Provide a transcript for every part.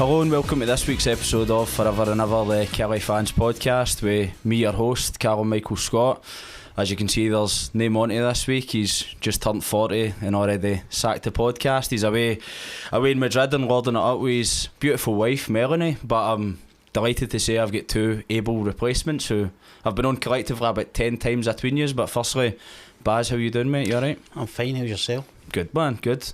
Hello and welcome to this week's episode of Forever and Ever, the Kelly Fans podcast with me, your host, Callum Michael Scott. As you can see, there's no Monty this week. He's just turned 40 and already sacked the podcast. He's away in Madrid and lording it up with his beautiful wife, Melanie. But I'm delighted to say I've got two able replacements who have been on collectively about 10 times between yous. But firstly, Baz, how you doing, mate? You alright? I'm fine, how's yourself? Good, man, good.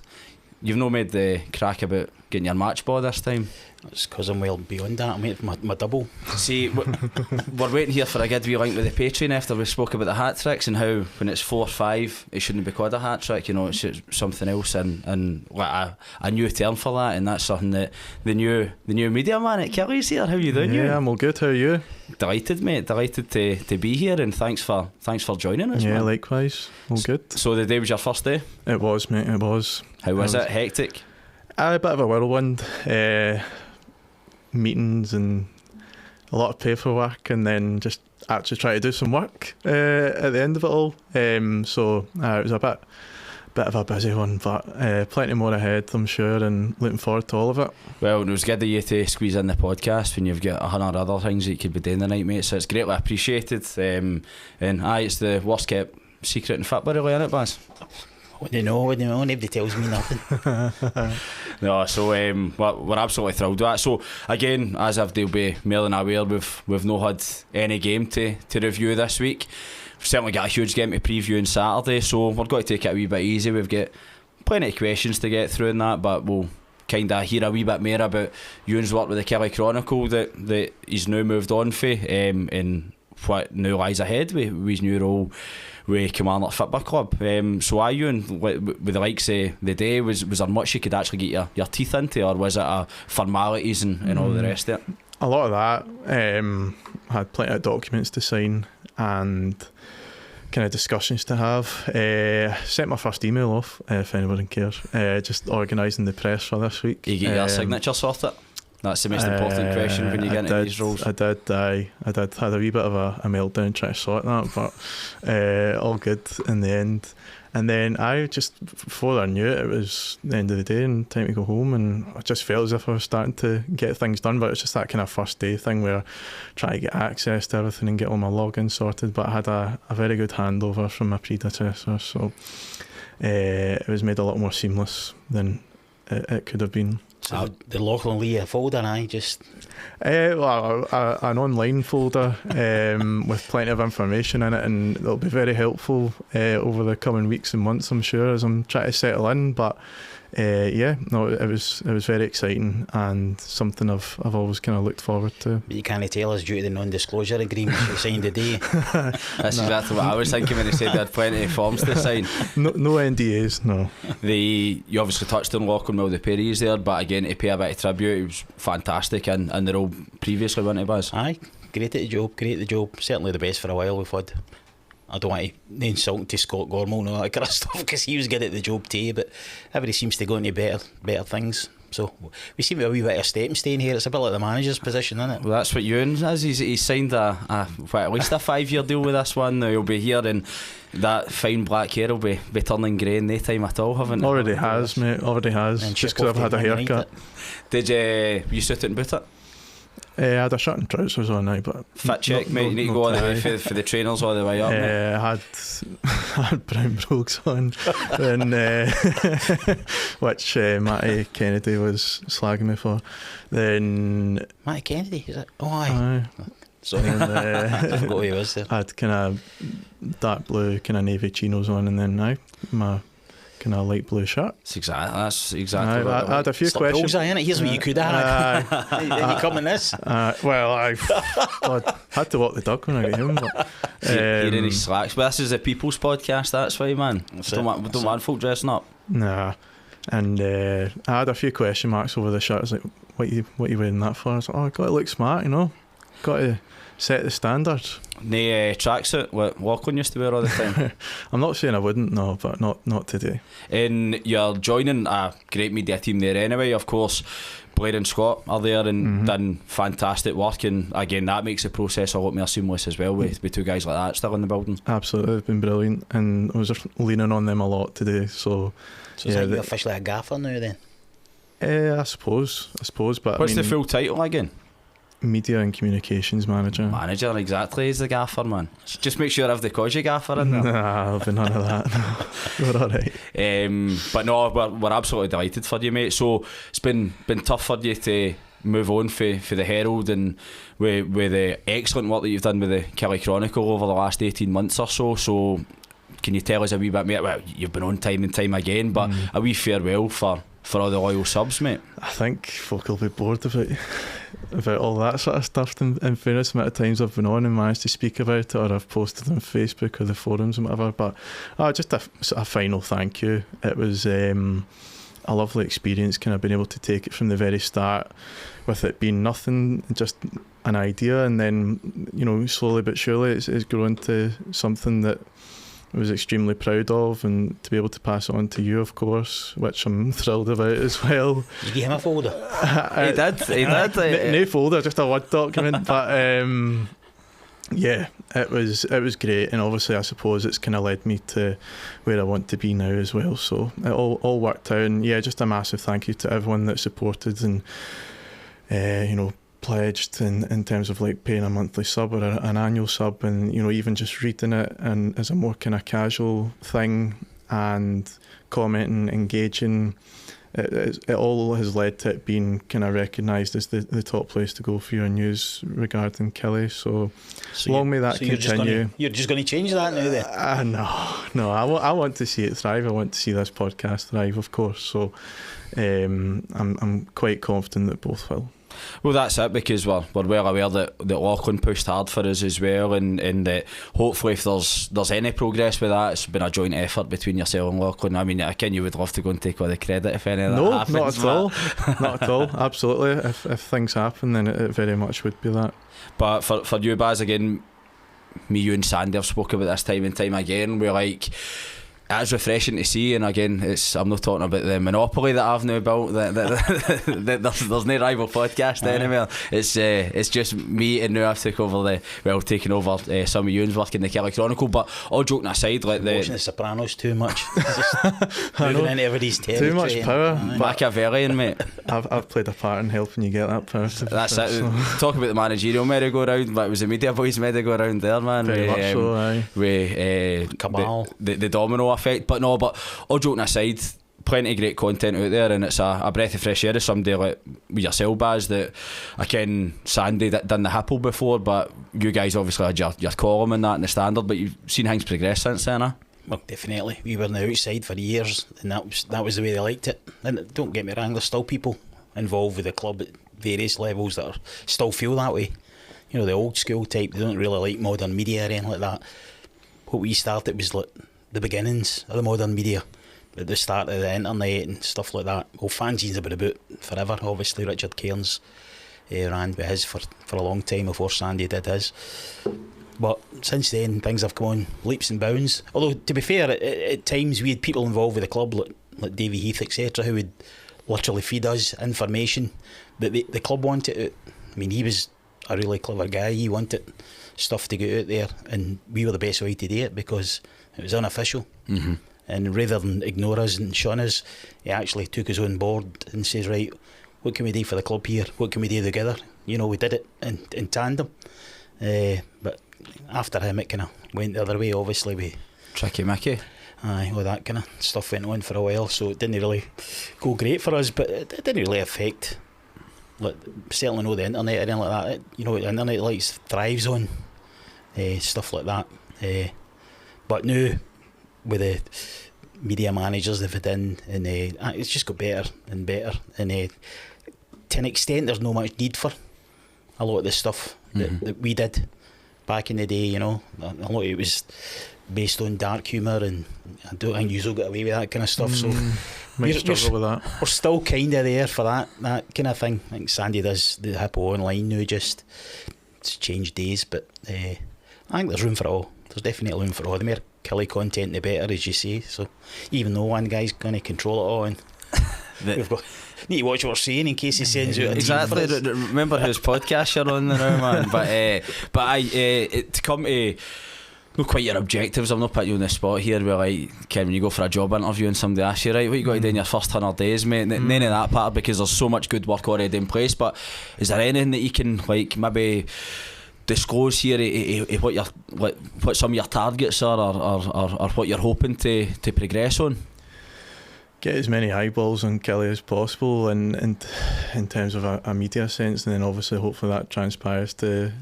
You've not made the crack about getting your match ball this time? It's because I'm well beyond that. I'm waiting for my double. See, we're waiting here for a good wee link with the Patreon after we spoke about the hat tricks and how when it's 4 or 5 it shouldn't be called a hat trick, you know, it's something else and like a new term for that, and that's something that the new media man at Kelly's here. How you doing? Yeah, I'm all good. How are you? Delighted, mate, delighted to be here, and thanks for joining us. Yeah, man. likewise, all good. So the day was your first day? It was, mate, it was. How was it? Hectic? A bit of a whirlwind. Meetings and a lot of paperwork, and then just actually try to do some work at the end of it all. So it was a bit of a busy one, but plenty more ahead, I'm sure, and looking forward to all of it. Well, it was good of you to squeeze in the podcast when you've got 100 other things that you could be doing tonight, mate, so it's greatly appreciated. And it's the worst kept secret in football, really, isn't it, Baz? What do you know? Nobody tells me nothing. No, so we're absolutely thrilled with that. So again, as if they'll be more than aware, we've not had any game to review this week. We've certainly got a huge game to preview on Saturday, so we're going to take it a wee bit easy. We've got plenty of questions to get through in that, but we'll kind of hear a wee bit more about Ewan's work with the Kelly Chronicle that he's now moved on for, and what now lies ahead with his new role with Kilmarnock Football Club. So Ewan, with the likes of the day, was there much you could actually get your teeth into, or was it formalities and all the rest of it? A lot of that. Had plenty of documents to sign and kind of discussions to have. Sent my first email off, if anyone cares, just organising the press for this week. You get your signature sorted? That's the most important question when you get into these roles. I did had a wee bit of a meltdown trying to sort that, but all good in the end. And then I just, before I knew it, it was the end of the day and time to go home, and I just felt as if I was starting to get things done, but it's just that kind of first day thing where trying to get access to everything and get all my logins sorted. But I had a very good handover from my predecessor, so it was made a lot more seamless than it could have been. So the Lachlan Lee folder, I just... Well, an online folder with plenty of information in it, and it'll be very helpful over the coming weeks and months, I'm sure, as I'm trying to settle in. But it was very exciting and something I've always kind of looked forward to. But you can't tell us due to the non-disclosure agreement you signed today. That's exactly what I was thinking when they said they had plenty of forms to sign. No NDAs, no. You obviously touched on Lachlan while the Perry's there, but again, to pay a bit of tribute, it was fantastic, and they're all previously, weren't they, Baz? Aye, great at the job, certainly the best for a while we've had. I don't want to insult to Scott Gormall and all that kind of stuff, because he was good at the job too, but everybody seems to go into better things. So we seem to have a wee bit of stepping stone here. It's a bit like the manager's position, isn't it? Well, that's what Ewan is. He's signed at least a 5-year deal with this one. Now he'll be here, and that fine black hair will be turning grey in no time at all, haven't it? Already has, mate. Already has. And just because I've had a haircut. Did you suit it and boot it? I had a shirt and trousers on now, but fit check, mate. You need to go all the way for the trainers all the way up. I had brown brogues on, and which Matty Kennedy was slagging me for. Then Matty Kennedy, is it? Oh, aye. Sorry, I forgot who he was there. I had kind of dark blue, kind of navy chinos on, and then my kind of light blue shirt. That's exactly what I had a few questions. Here's what you could have had. You come in this? Well, I had to walk the dog when I got home. But, you're in his slacks. But this is a people's podcast, that's why, man. Don't want folk dressing up. Nah. And I had a few question marks over the shirt. I was like, what you wearing that for? I was like, I got to look smart, you know. Got to set the standard. No tracksuit what Lachlan used to wear all the time. I'm not saying I wouldn't, no, but not today. And you're joining a great media team there anyway, of course. Blair and Scott are there and done fantastic work, and again that makes the process a lot more seamless as well with two guys like that still in the building. Absolutely, they've been brilliant, and I was just leaning on them a lot today. So yeah, you're officially a gaffer now then? I suppose. But What's I mean, the full title again? Media and Communications Manager. Manager, exactly, is the gaffer, man. Just make sure I have the Codgy gaffer in there. Nah, there'll be none of that. No. We're alright. But no, we're absolutely delighted for you, mate. So it's been tough for you to move on for the Herald, and with the excellent work that you've done with the Kelly Chronicle over the last 18 months or so. So can you tell us a wee bit, mate? Well, you've been on time and time again, but a wee farewell for all the loyal subs, mate. I think folk will be bored about all that sort of stuff. In fairness, the amount of times I've been on and managed to speak about it, or I've posted on Facebook or the forums and whatever. But just a final thank you. It was a lovely experience, kind of being able to take it from the very start, with it being nothing, just an idea, and then, you know, slowly but surely it's grown to something that I was extremely proud of, and to be able to pass it on to you, of course, which I'm thrilled about as well. You gave him a folder? He did. No folder, just a Word document. But yeah, it was great, and obviously I suppose it's kind of led me to where I want to be now as well. So it all worked out, and yeah, just a massive thank you to everyone that supported and you know, pledged in terms of like paying a monthly sub or an annual sub, and, you know, even just reading it and as a more kind of casual thing, and commenting, engaging. It all has led to it being kind of recognised as the top place to go for your news regarding Kelly. So long may that continue. You're just going to change that now then? No. I want to see it thrive. I want to see this podcast thrive, of course. So I'm quite confident that both will. Well, that's it, because we're well aware that Lachlan pushed hard for us as well, and that hopefully if there's any progress with that, it's been a joint effort between yourself and Lachlan. I mean, I ken you would love to go and take all the credit if any of that happens. No, not at all. Not at all. Absolutely. If things happen, then it very much would be that. But for you, Baz, again, me, you and Sandy have spoke about this time and time again. We're like, it's refreshing to see, and again, I'm not talking about the monopoly that I've now built. There's no rival podcast anymore. It's just me, and now I've taken over some of Ewan's work in the Kelly Chronicle. But all joking aside, like watching the Sopranos too much, moving into everybody's territory. Too much power. Machiavellian, mate. I've played a part in helping you get that power. That's it. So. Talk about the managerial merry-go-round, but it was the media boys merry-go-round there, man. Very much so, aye. With Cabal, the domino effect. But all joking aside, plenty of great content out there, and it's a breath of fresh air as somebody like yourself, Baz, that I ken Sandy that done the Hipple before, but you guys obviously had your column and that in the Standard, but you've seen things progress since then, huh? Well, definitely. We were on the outside for years, and that was the way they liked it. And don't get me wrong, there's still people involved with the club at various levels that still feel that way. You know, the old school type, they don't really like modern media or anything like that. What we started was like the beginnings of the modern media, at the start of the internet and stuff like that. Well, fanzines have been about forever. Obviously Richard Cairns ran with his for a long time before Sandy did his, but since then things have come on leaps and bounds. Although, to be fair, at times we had people involved with the club like Davy Heath, etc., who would literally feed us information that the club wanted out. I mean, he was a really clever guy. He wanted stuff to get out there, and we were the best way to do it because it was unofficial. Mm-hmm. And rather than ignore us and shun us, he actually took us on board and says, right, what can we do for the club here? What can we do together? You know, we did it in tandem. But after him, it kind of went the other way, obviously. We Tricky Mickey. Aye, all that kind of stuff went on for a while, so it didn't really go great for us, but it didn't really affect, like, certainly not the internet or anything like that. You know, the internet thrives on stuff like that. But now, with the media managers they've had in, and it's just got better and better. And to an extent, there's no much need for a lot of the stuff that we did back in the day. You know, a lot of it was based on dark humour, and I don't think you'll get away with that kind of stuff. So might struggle with that. We're still kind of there for that kind of thing. I think Sandy does the Hippo online now. Just it's changed days, but I think there's room for it all. There's definitely room for all. The more Kelly content, the better, as you say. So even though one guy's going to control it all, and we've got need to watch what we're saying in case he sends out a exactly. Remember whose podcast you're on now, man. But to come to not quite your objectives. I'm not putting you on the spot here where, like, Ken, when you go for a job interview and somebody asks you, right, what you got to do in your first 100 days, mate? None of that part, because there's so much good work already in place. But is there anything that you can, like, maybe disclose here what some of your targets are, or what you're hoping to progress on? Get as many eyeballs on Kelly as possible, and in terms of a media sense, and then obviously hopefully that transpires to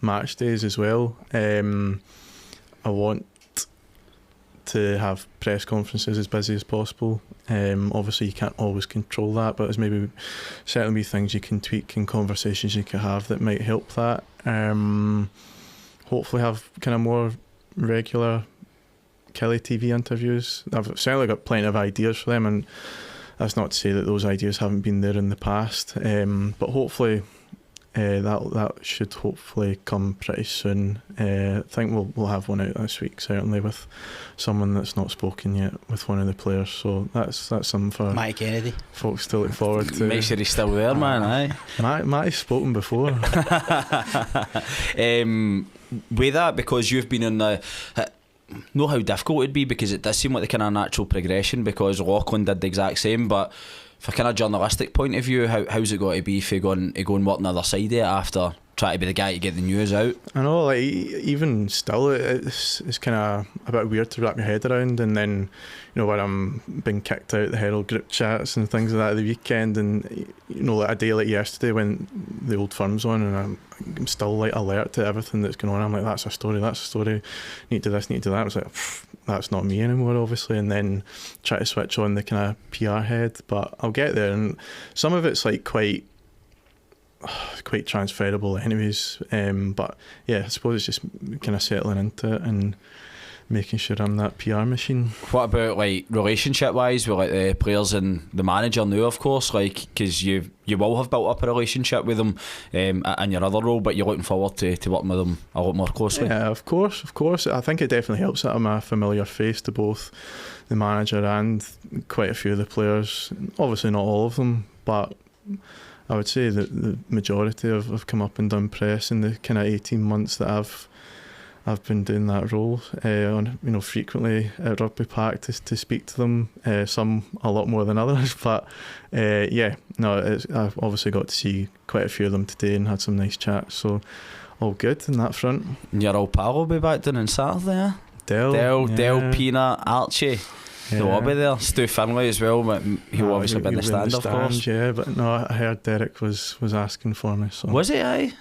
match days as well. I want to have press conferences as busy as possible. Obviously you can't always control that, but there's maybe certainly things you can tweak and conversations you can have that might help that. Hopefully have kind of more regular Kelly TV interviews. I've certainly got plenty of ideas for them, and that's not to say that those ideas haven't been there in the past, but hopefully that should hopefully come pretty soon. I think we'll have one out this week, certainly, with someone that's not spoken yet with one of the players. So that's something for Matty Kennedy, folks to look forward to. Make sure he's still there, man. Aye. Matty's spoken before. With that, because you've been in the. Know how difficult it'd be, because it does seem like the kind of natural progression, because Lachlan did the exact same, but from a kind of journalistic point of view, how's it got to be if you go and work on the other side of it after trying to be the guy to get the news out? I know, like, even still it's kind of a bit weird to wrap your head around, and then, you know, when I'm being kicked out the Herald group chats and things like that at the weekend, and, you know, like a day like yesterday when the Old Firm's on, and I'm still like alert to everything that's going on. I'm like, that's a story, need to do this, need to do that. I was like, that's not me anymore, obviously. And then try to switch on the kind of PR head, but I'll get there. And some of it's like quite transferable anyways, but yeah, I suppose it's just kind of settling into it and making sure I'm that PR machine. What about, like, relationship wise with, like, the players and the manager now, of course, like, because you will have built up a relationship with them in your other role, but you're looking forward to working with them a lot more closely? Yeah, of course. I think it definitely helps that I'm a familiar face to both the manager and quite a few of the players. Obviously not all of them, but I would say that the majority have come up and done press in the kind of 18 months that I've been doing that role, frequently at Rugby Park to speak to them, some a lot more than others, but I've obviously got to see quite a few of them today and had some nice chats, so all good in that front. Your old pal will be back down on Saturday, eh? Del, Pina, Archie. They'll all be there. Stu Finlay as well, but he'll obviously be in the stand, of course. Yeah, but no, I heard Derek was asking for me. So. Was he, aye?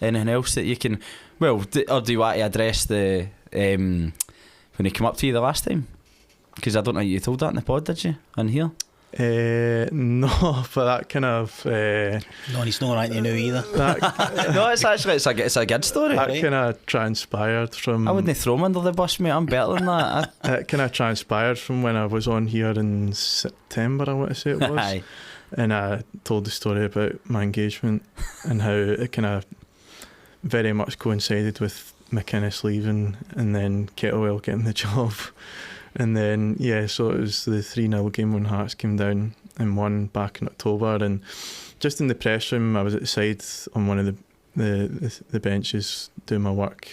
Anything else that you can... Well, or do you want to address the... when he came up to you the last time? Because I don't think you told that in the pod, did you? In here? No, but that kind of... no, he's not right now either. No, it's actually it's a good story. That kind of transpired from... I wouldn't throw him under the bus, mate. I'm better than that. It kind of transpired from when I was on here in September, I want to say it was. Aye. And I told the story about my engagement and how it kind of very much coincided with McInnes leaving and then Kettlewell getting the job. And then, so it was the 3-0 game when Hearts came down and won back in October. And just in the press room, I was at the side on one of the benches doing my work,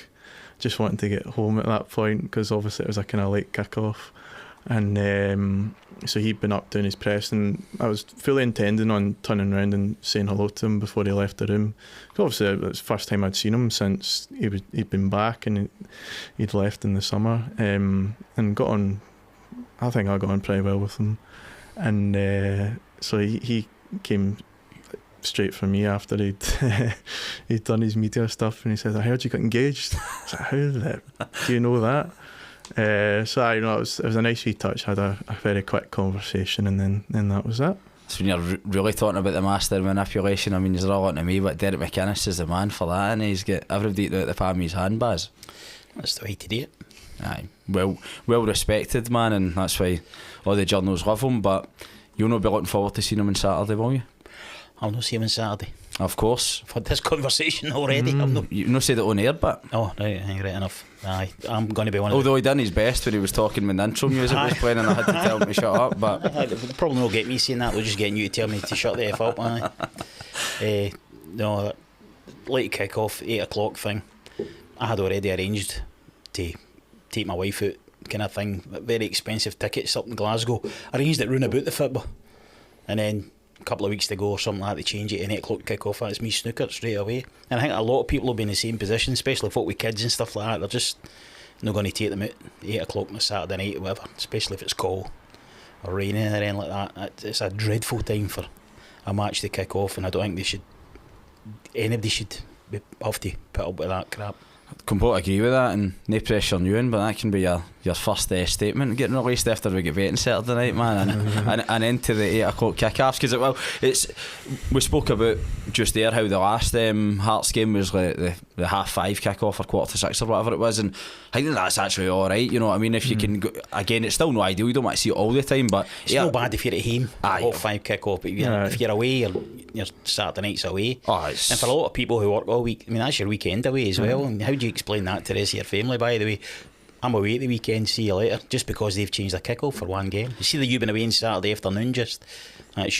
just wanting to get home at that point because obviously it was a kind of late kick-off. And so he'd been up doing his press, and I was fully intending on turning around and saying hello to him before he left the room. Obviously, it was the first time I'd seen him since he'd been back and he'd left in the summer. And got on, I think I got on pretty well with him. And so he came straight for me after he'd done his media stuff, and he said, "I heard you got engaged." I was like, "How do you know that?" So it was a nice wee touch. Had a very quick conversation, and then that was it. So when you're really talking about the master manipulation, I mean, he's all on to me, but Derek McInnes is the man for that, and he's got everybody out the palm of his hand, Baz. That's the way to do it. Aye, well respected, man, and that's why all the journals love him. But you'll not be looking forward to seeing him on Saturday, will you? I'll not see him on Saturday. Of course. I've had this conversation already. You've not said it on air, but... Oh, right enough. Aye, I'm going to be one of Although he done his best when he was talking when the intro music was playing, and I had to tell him to shut up, but... The problem will get me saying that, they'll just getting you to tell me to shut the F up, aye. No, late kick-off, 8 o'clock thing. I had already arranged to take my wife out, kind of thing. Very expensive tickets up in Glasgow. Arranged it round about the football, and then a couple of weeks to go or something like that, to change it to 8 o'clock kick off. That's me snooker straight away. And I think a lot of people will be in the same position, especially folk with kids and stuff like that. They're just not going to take them out 8 o'clock on a Saturday night or whatever, especially if it's cold or raining or anything like that. It's a dreadful time for a match to kick off, and I don't think anybody should have to put up with that crap. Completely agree with that, and no pressure on you, but that can be your first statement getting released after we get beaten Saturday night, man, and into the 8 o'clock kick-offs, because we spoke about just there how the last Hearts game was like the 5:30 kick-off or 5:45 or whatever it was, and I think that's actually alright, you know what I mean. If you can go, again, it's still no ideal, you don't want to see it all the time, but it's no bad if you're at home, 5:30 kick-off, but if you're away, your Saturday night's away, and for a lot of people who work all week, I mean, that's your weekend away as well, and how do you explain that to the rest of your family? By the way, I'm away at the weekend, see you later, just because they've changed the kick-off for one game. You see that you've been away on Saturday afternoon, that's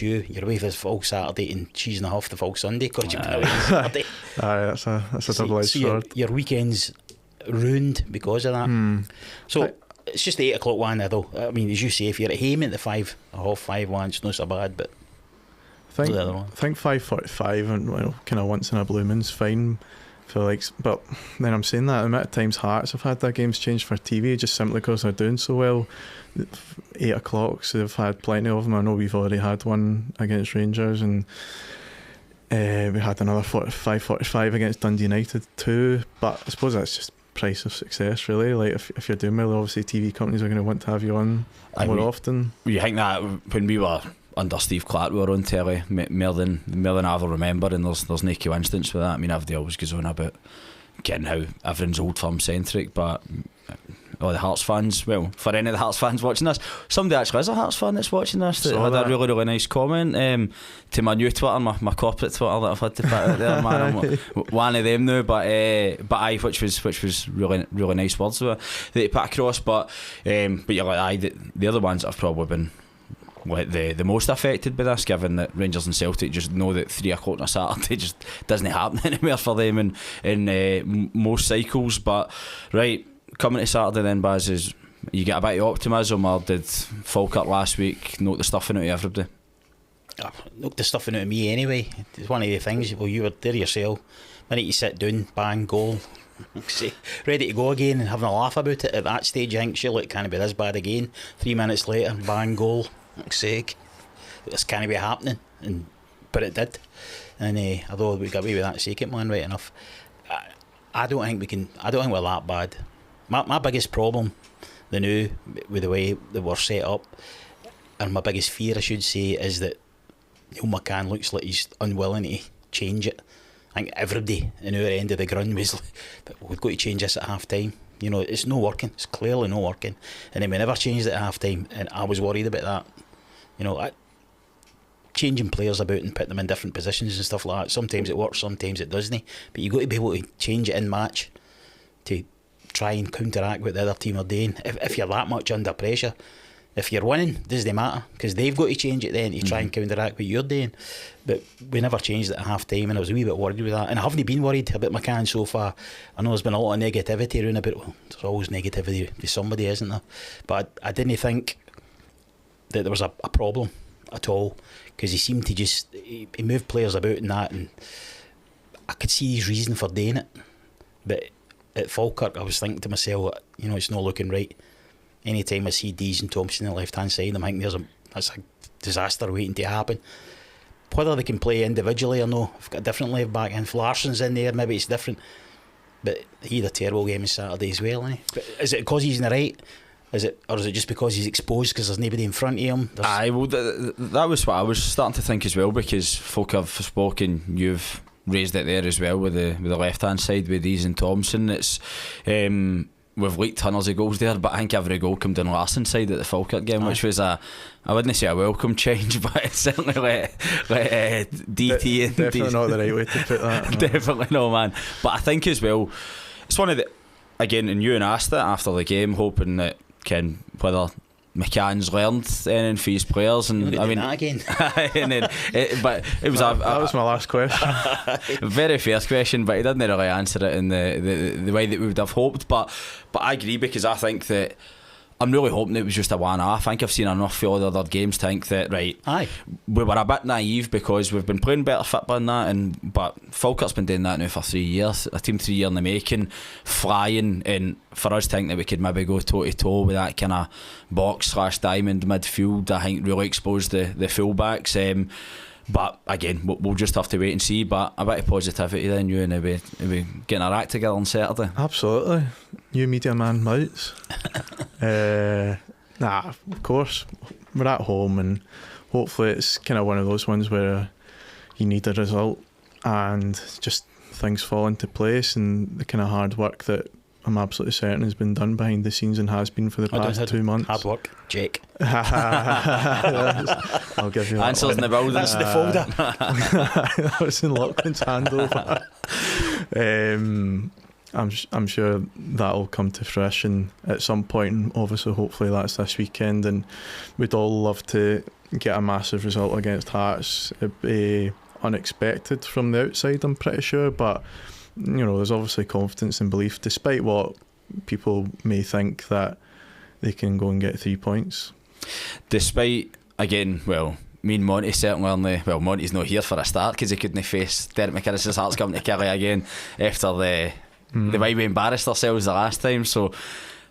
you're away for the full Saturday and cheese and a half the full Sunday because you've been away on Saturday. That's a double-edged sword. Your weekend's ruined because of that. So it's just the 8 o'clock one though. I mean, as you say, if you're at home at the 5:30 one, it's not so bad, but I think 5:45 and kind of once in a blue moon's fine. But then I'm saying that the amount of times Hearts have had their games changed for TV just simply because they're doing so well. 8 o'clock, so they've had plenty of them. I know we've already had one against Rangers, and we had another 5:45 against Dundee United too. But I suppose that's just price of success, really. Like if you're doing well, obviously TV companies are going to want to have you on more often. You think that when we were under Steve Clark, we were on telly more than I ever remember, and there's no coincidence with that. I mean, everybody always goes on about getting how everyone's old firm centric, but all the Hearts fans, well, for any of the Hearts fans watching this, somebody actually is a Hearts fan that's watching this that had a really nice comment to my new Twitter, my corporate Twitter that I've had to put out there, man. I'm one of them now, but which was really nice words that he put across, but you're like, the other ones that have probably been like the most affected by this, given that Rangers and Celtic just know that 3 o'clock on a Saturday just doesn't happen anywhere for them in most cycles. But right, coming to Saturday then, Baz, is you get a bit of optimism, or did Falkirk last week knock the stuffing out of everybody? Knocked the stuffing out of me anyway. It's one of the things, well, you were there yourself, the minute you sit down, bang, goal, ready to go again and having a laugh about it. At that stage you think, surely it can't be this bad again. 3 minutes later, bang, goal. Sake, this can't be happening, but it did. And although we got away with that second one right enough, I don't think we're that bad. My biggest problem, with the way that we're set up, and my biggest fear, I should say, is that Neil McCann looks like he's unwilling to change it. I think everybody in our end of the ground was like, but we've got to change this at half time. You know, it's not working. It's clearly not working. And then we never changed it at half time, and I was worried about that. You know, changing players about and putting them in different positions and stuff like that. Sometimes it works, sometimes it doesn't. But you've got to be able to change it in match to try and counteract what the other team are doing. If you're that much under pressure, if you're winning, doesn't matter, because they've got to change it then to try and counteract what you're doing. But we never changed it at half time, and I was a wee bit worried with that. And I haven't been worried about McCann so far. I know there's been a lot of negativity around about, well, there's always negativity with somebody, isn't there? But I didn't think that there was a problem at all, because he seemed to just he moved players about and that, and I could see his reason for doing it. But at Falkirk, I was thinking to myself, you know, it's not looking right. Anytime I see Dees and Thompson on the left hand side, I'm thinking that's a disaster waiting to happen. Whether they can play individually or no, I've got a different left back, and if Larsson's in there, maybe it's different. But he had a terrible game on Saturday as well, isn't he? But is it because he's in the right? Or is it just because he's exposed because there's nobody in front of him? Well, that was what I was starting to think as well, because folk have spoken, you've raised it there as well with the left hand side with Dees and Thompson. It's we've leaked hundreds of goals there, but I think every goal came down Larsson's side at the Falkirk game, which was I wouldn't say a welcome change, but it's certainly let DT and definitely not the right way to put that. Definitely no, man. But I think as well, it's one of the, again, and you and asked it after the game, hoping that whether McCann's learned anything for his players, and I mean that again. and then, but it was that was my last question. very fair question, but he didn't really answer it in the way that we would have hoped. But I agree, because I think that I'm really hoping it was just a one-off. I think I've seen enough for all the other games to think that, right, we were a bit naive because we've been playing better football than that, but Falkirk's been doing that now for 3 years, a team 3 year in the making, flying, and for us to think that we could maybe go toe-to-toe with that kind of box/diamond midfield, I think really exposed the full-backs. But again, we'll just have to wait and see. But a bit of positivity then, you and we getting our act together on Saturday. Absolutely. New media man Mites. Of course. We're at home, and hopefully it's kind of one of those ones where you need a result and just things fall into place, and the kind of hard work that I'm absolutely certain has been done behind the scenes and has been for the past 2 months. Hard work, Jake. I'll give you that. Answers in the building. That's the folder. That was in Lachlan's handover. I'm sure that'll come to fruition at some point, and obviously hopefully that's this weekend, and we'd all love to get a massive result against Hearts. It'd be unexpected from the outside, I'm pretty sure, but you know, there's obviously confidence and belief, despite what people may think, that they can go and get 3 points. Despite, again, well, me and Monty certainly only, well, Monty's not here for a start because he couldn't face Derek McInnes's Hearts coming to Kelly again after the way we embarrassed ourselves the last time, so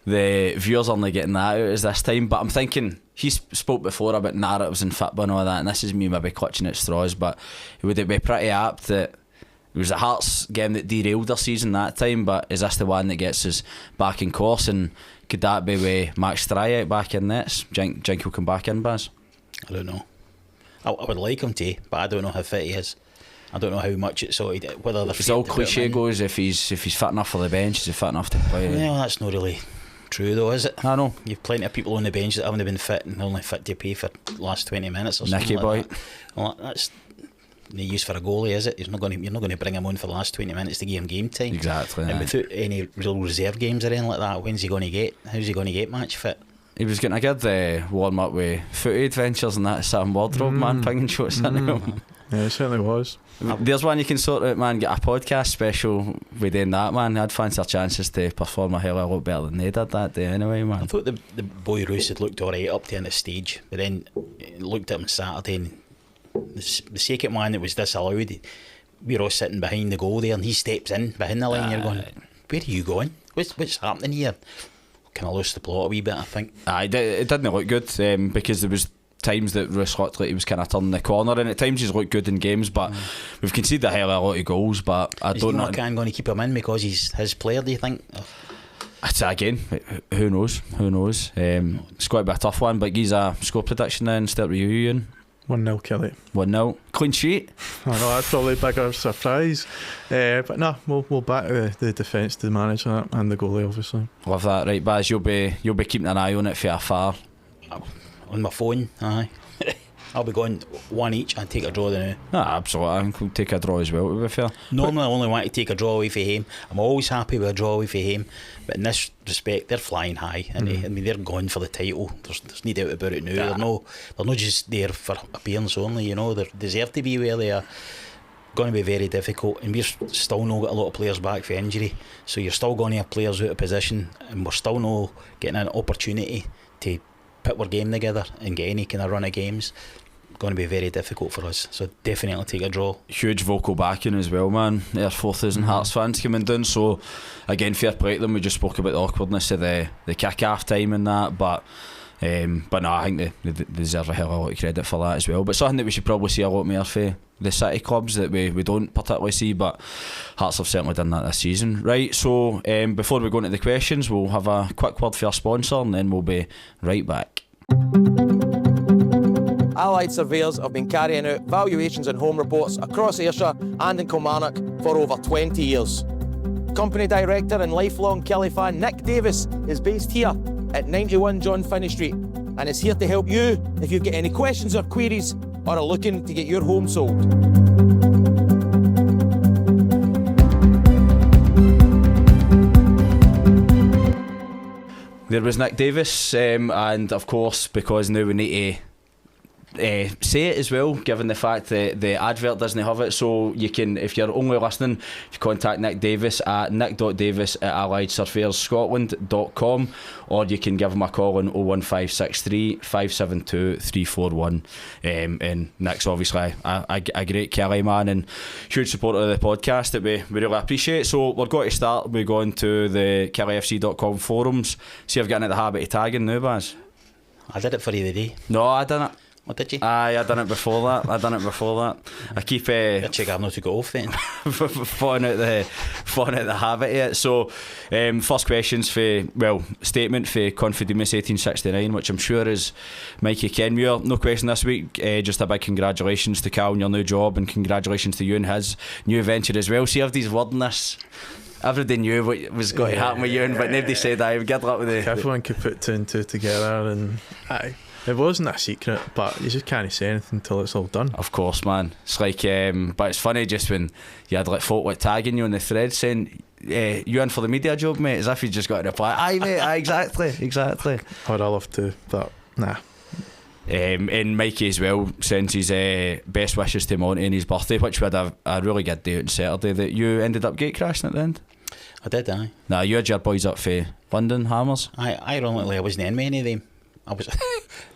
the viewers only getting that out as this time. But I'm thinking, he spoke before about narratives and football and all that, and this is me maybe clutching at straws, but would it be pretty apt that it was the Hearts game that derailed our season that time, but is this the one that gets us back in course? And could that be with Max Stry out back in nets? Jink will come back in, Baz? I don't know. I would like him to, but I don't know how fit he is. I don't know how much it's sorted. Whether the it's all cliche goes, if he's fit enough for the bench, is he fit enough to play? Well, that's not really true though, is it? I know. You've plenty of people on the bench that haven't been fit and only fit to play for the last 20 minutes or something. Nicky like boy. That. Well, that's no use for a goalie, is it? You're not going to bring him on for the last 20 minutes to give him game time. Exactly. And without any real reserve games or anything like that, when's he going to get? How's he going to get match fit? He was getting a good warm up with footy adventures and that Sam Wardrobe man pinging shots in him. Yeah, it certainly was. There's one you can sort out, man. Get a podcast special within that, man. I'd fancy our chances to perform a hell of a lot better than they did that day anyway, man. I thought the boy Roos had looked alright up to on the stage, but then looked at him Saturday, and the second one that was disallowed, we were all sitting behind the goal there, and he steps in behind the line. You're going, where are you going? What's happening here? Kind of lost the plot a wee bit, I think. It didn't look good because there was times that Roos looked like he was kind of turning the corner, and at times he's looked good in games, but we've conceded a hell of a lot of goals. But I don't know. Is McCann going to keep him in because he's his player, do you think? Again, who knows? It's quite a bit of a tough one, but he's a score prediction then. Start with you, Ian. 1-0 Kelly. 1-0 clean sheet. I know that's probably a bigger surprise, but no, we'll back the defence to manage that, and the goalie obviously. Love that, right, Baz? You'll be keeping an eye on it for afar. On my phone, aye. I'll be going one each and take a draw the now. Absolutely, I think we'll take a draw as well, to be fair. Normally I only want to take a draw away from home. I'm always happy with a draw away from home, but in this respect they're flying high, and I mean they're going for the title. There's no doubt about it now. They're not just there for appearance only, you know. They deserve to be where they are. Going to be very difficult, and we're still not got a lot of players back for injury, so you're still going to have players out of position, and we're still not getting an opportunity to put our game together and get any kind of run of games. Going to be very difficult for us, so definitely take a draw. Huge vocal backing as well, man. There are 4,000 Hearts fans coming down, so again, fair play to them. We just spoke about the awkwardness of the kick-off time and that, but no, I think they deserve a hell of a lot of credit for that as well. But something that we should probably see a lot more for the city clubs that we don't particularly see, but Hearts have certainly done that this season. Right, so before we go into the questions, we'll have a quick word for our sponsor, and then we'll be right back. Allied Surveyors have been carrying out valuations and home reports across Ayrshire and in Kilmarnock for over 20 years. Company director and lifelong Kelly fan Nick Davis is based here at 91 John Finney Street and is here to help you if you've got any questions or queries or are looking to get your home sold. there was Nick Davis, and of course, because now we need to say it as well, given the fact that the advert doesn't have it, so you can, if you're only listening, you contact Nick Davis at nick.davis@alliedsurveyorscotland.com, or you can give him a call on 01563 572 341. And Nick's obviously a great Kelly man and huge supporter of the podcast that we really appreciate. So we're going to start by going to the kellyfc.com forums. See, I've gotten into the habit of tagging now, Baz. I did it for you today. No, I didn't. What did you? Aye, I done it before that. I keep check I've not to go off then. falling out the habit of it. So first questions for, well, statement for Confidemus 1869, which I'm sure is Mikey Kenmure. No question this week, just a big congratulations to Cal on your new job, and congratulations to you and his new venture as well. See, everybody's wording this. Everybody knew what was going to happen with you, but nobody said that. Good luck with it. Everyone could put two and two together, and it wasn't a secret, but you just can't say anything until it's all done. Of course, man. It's like, but it's funny just when you had like folk like tagging you on the thread saying, you in for the media job, mate? As if you just got a reply. Aye, mate. Aye, exactly. I'd love to, but nah. And Mikey as well sends his best wishes to Monty on his birthday, which we had a really good day on Saturday. That you ended up gate crashing at the end. I did, aye. Nah, you had your boys up for London Hammers. Ironically, I wasn't in many of them. I was.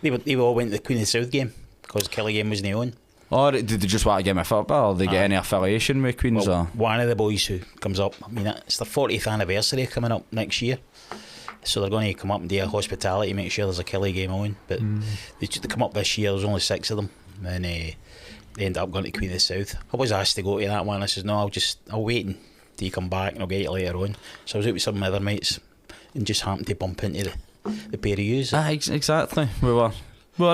They all went to the Queen of the South game because Kelly game wasn't on. Or did they just want to get my football? Or did they get any affiliation with Queens? Well, one of the boys who comes up, I mean, it's their 40th anniversary coming up next year, so they're going to come up and do a hospitality, make sure there's a Kelly game on. But they come up this year. There's only 6 of them, and they end up going to Queen of the South. I was asked to go to that one. I says no, I'll wait until you come back and I'll get you later on. So I was out with some of my other mates and just happened to bump into the pair of yous. Exactly. We were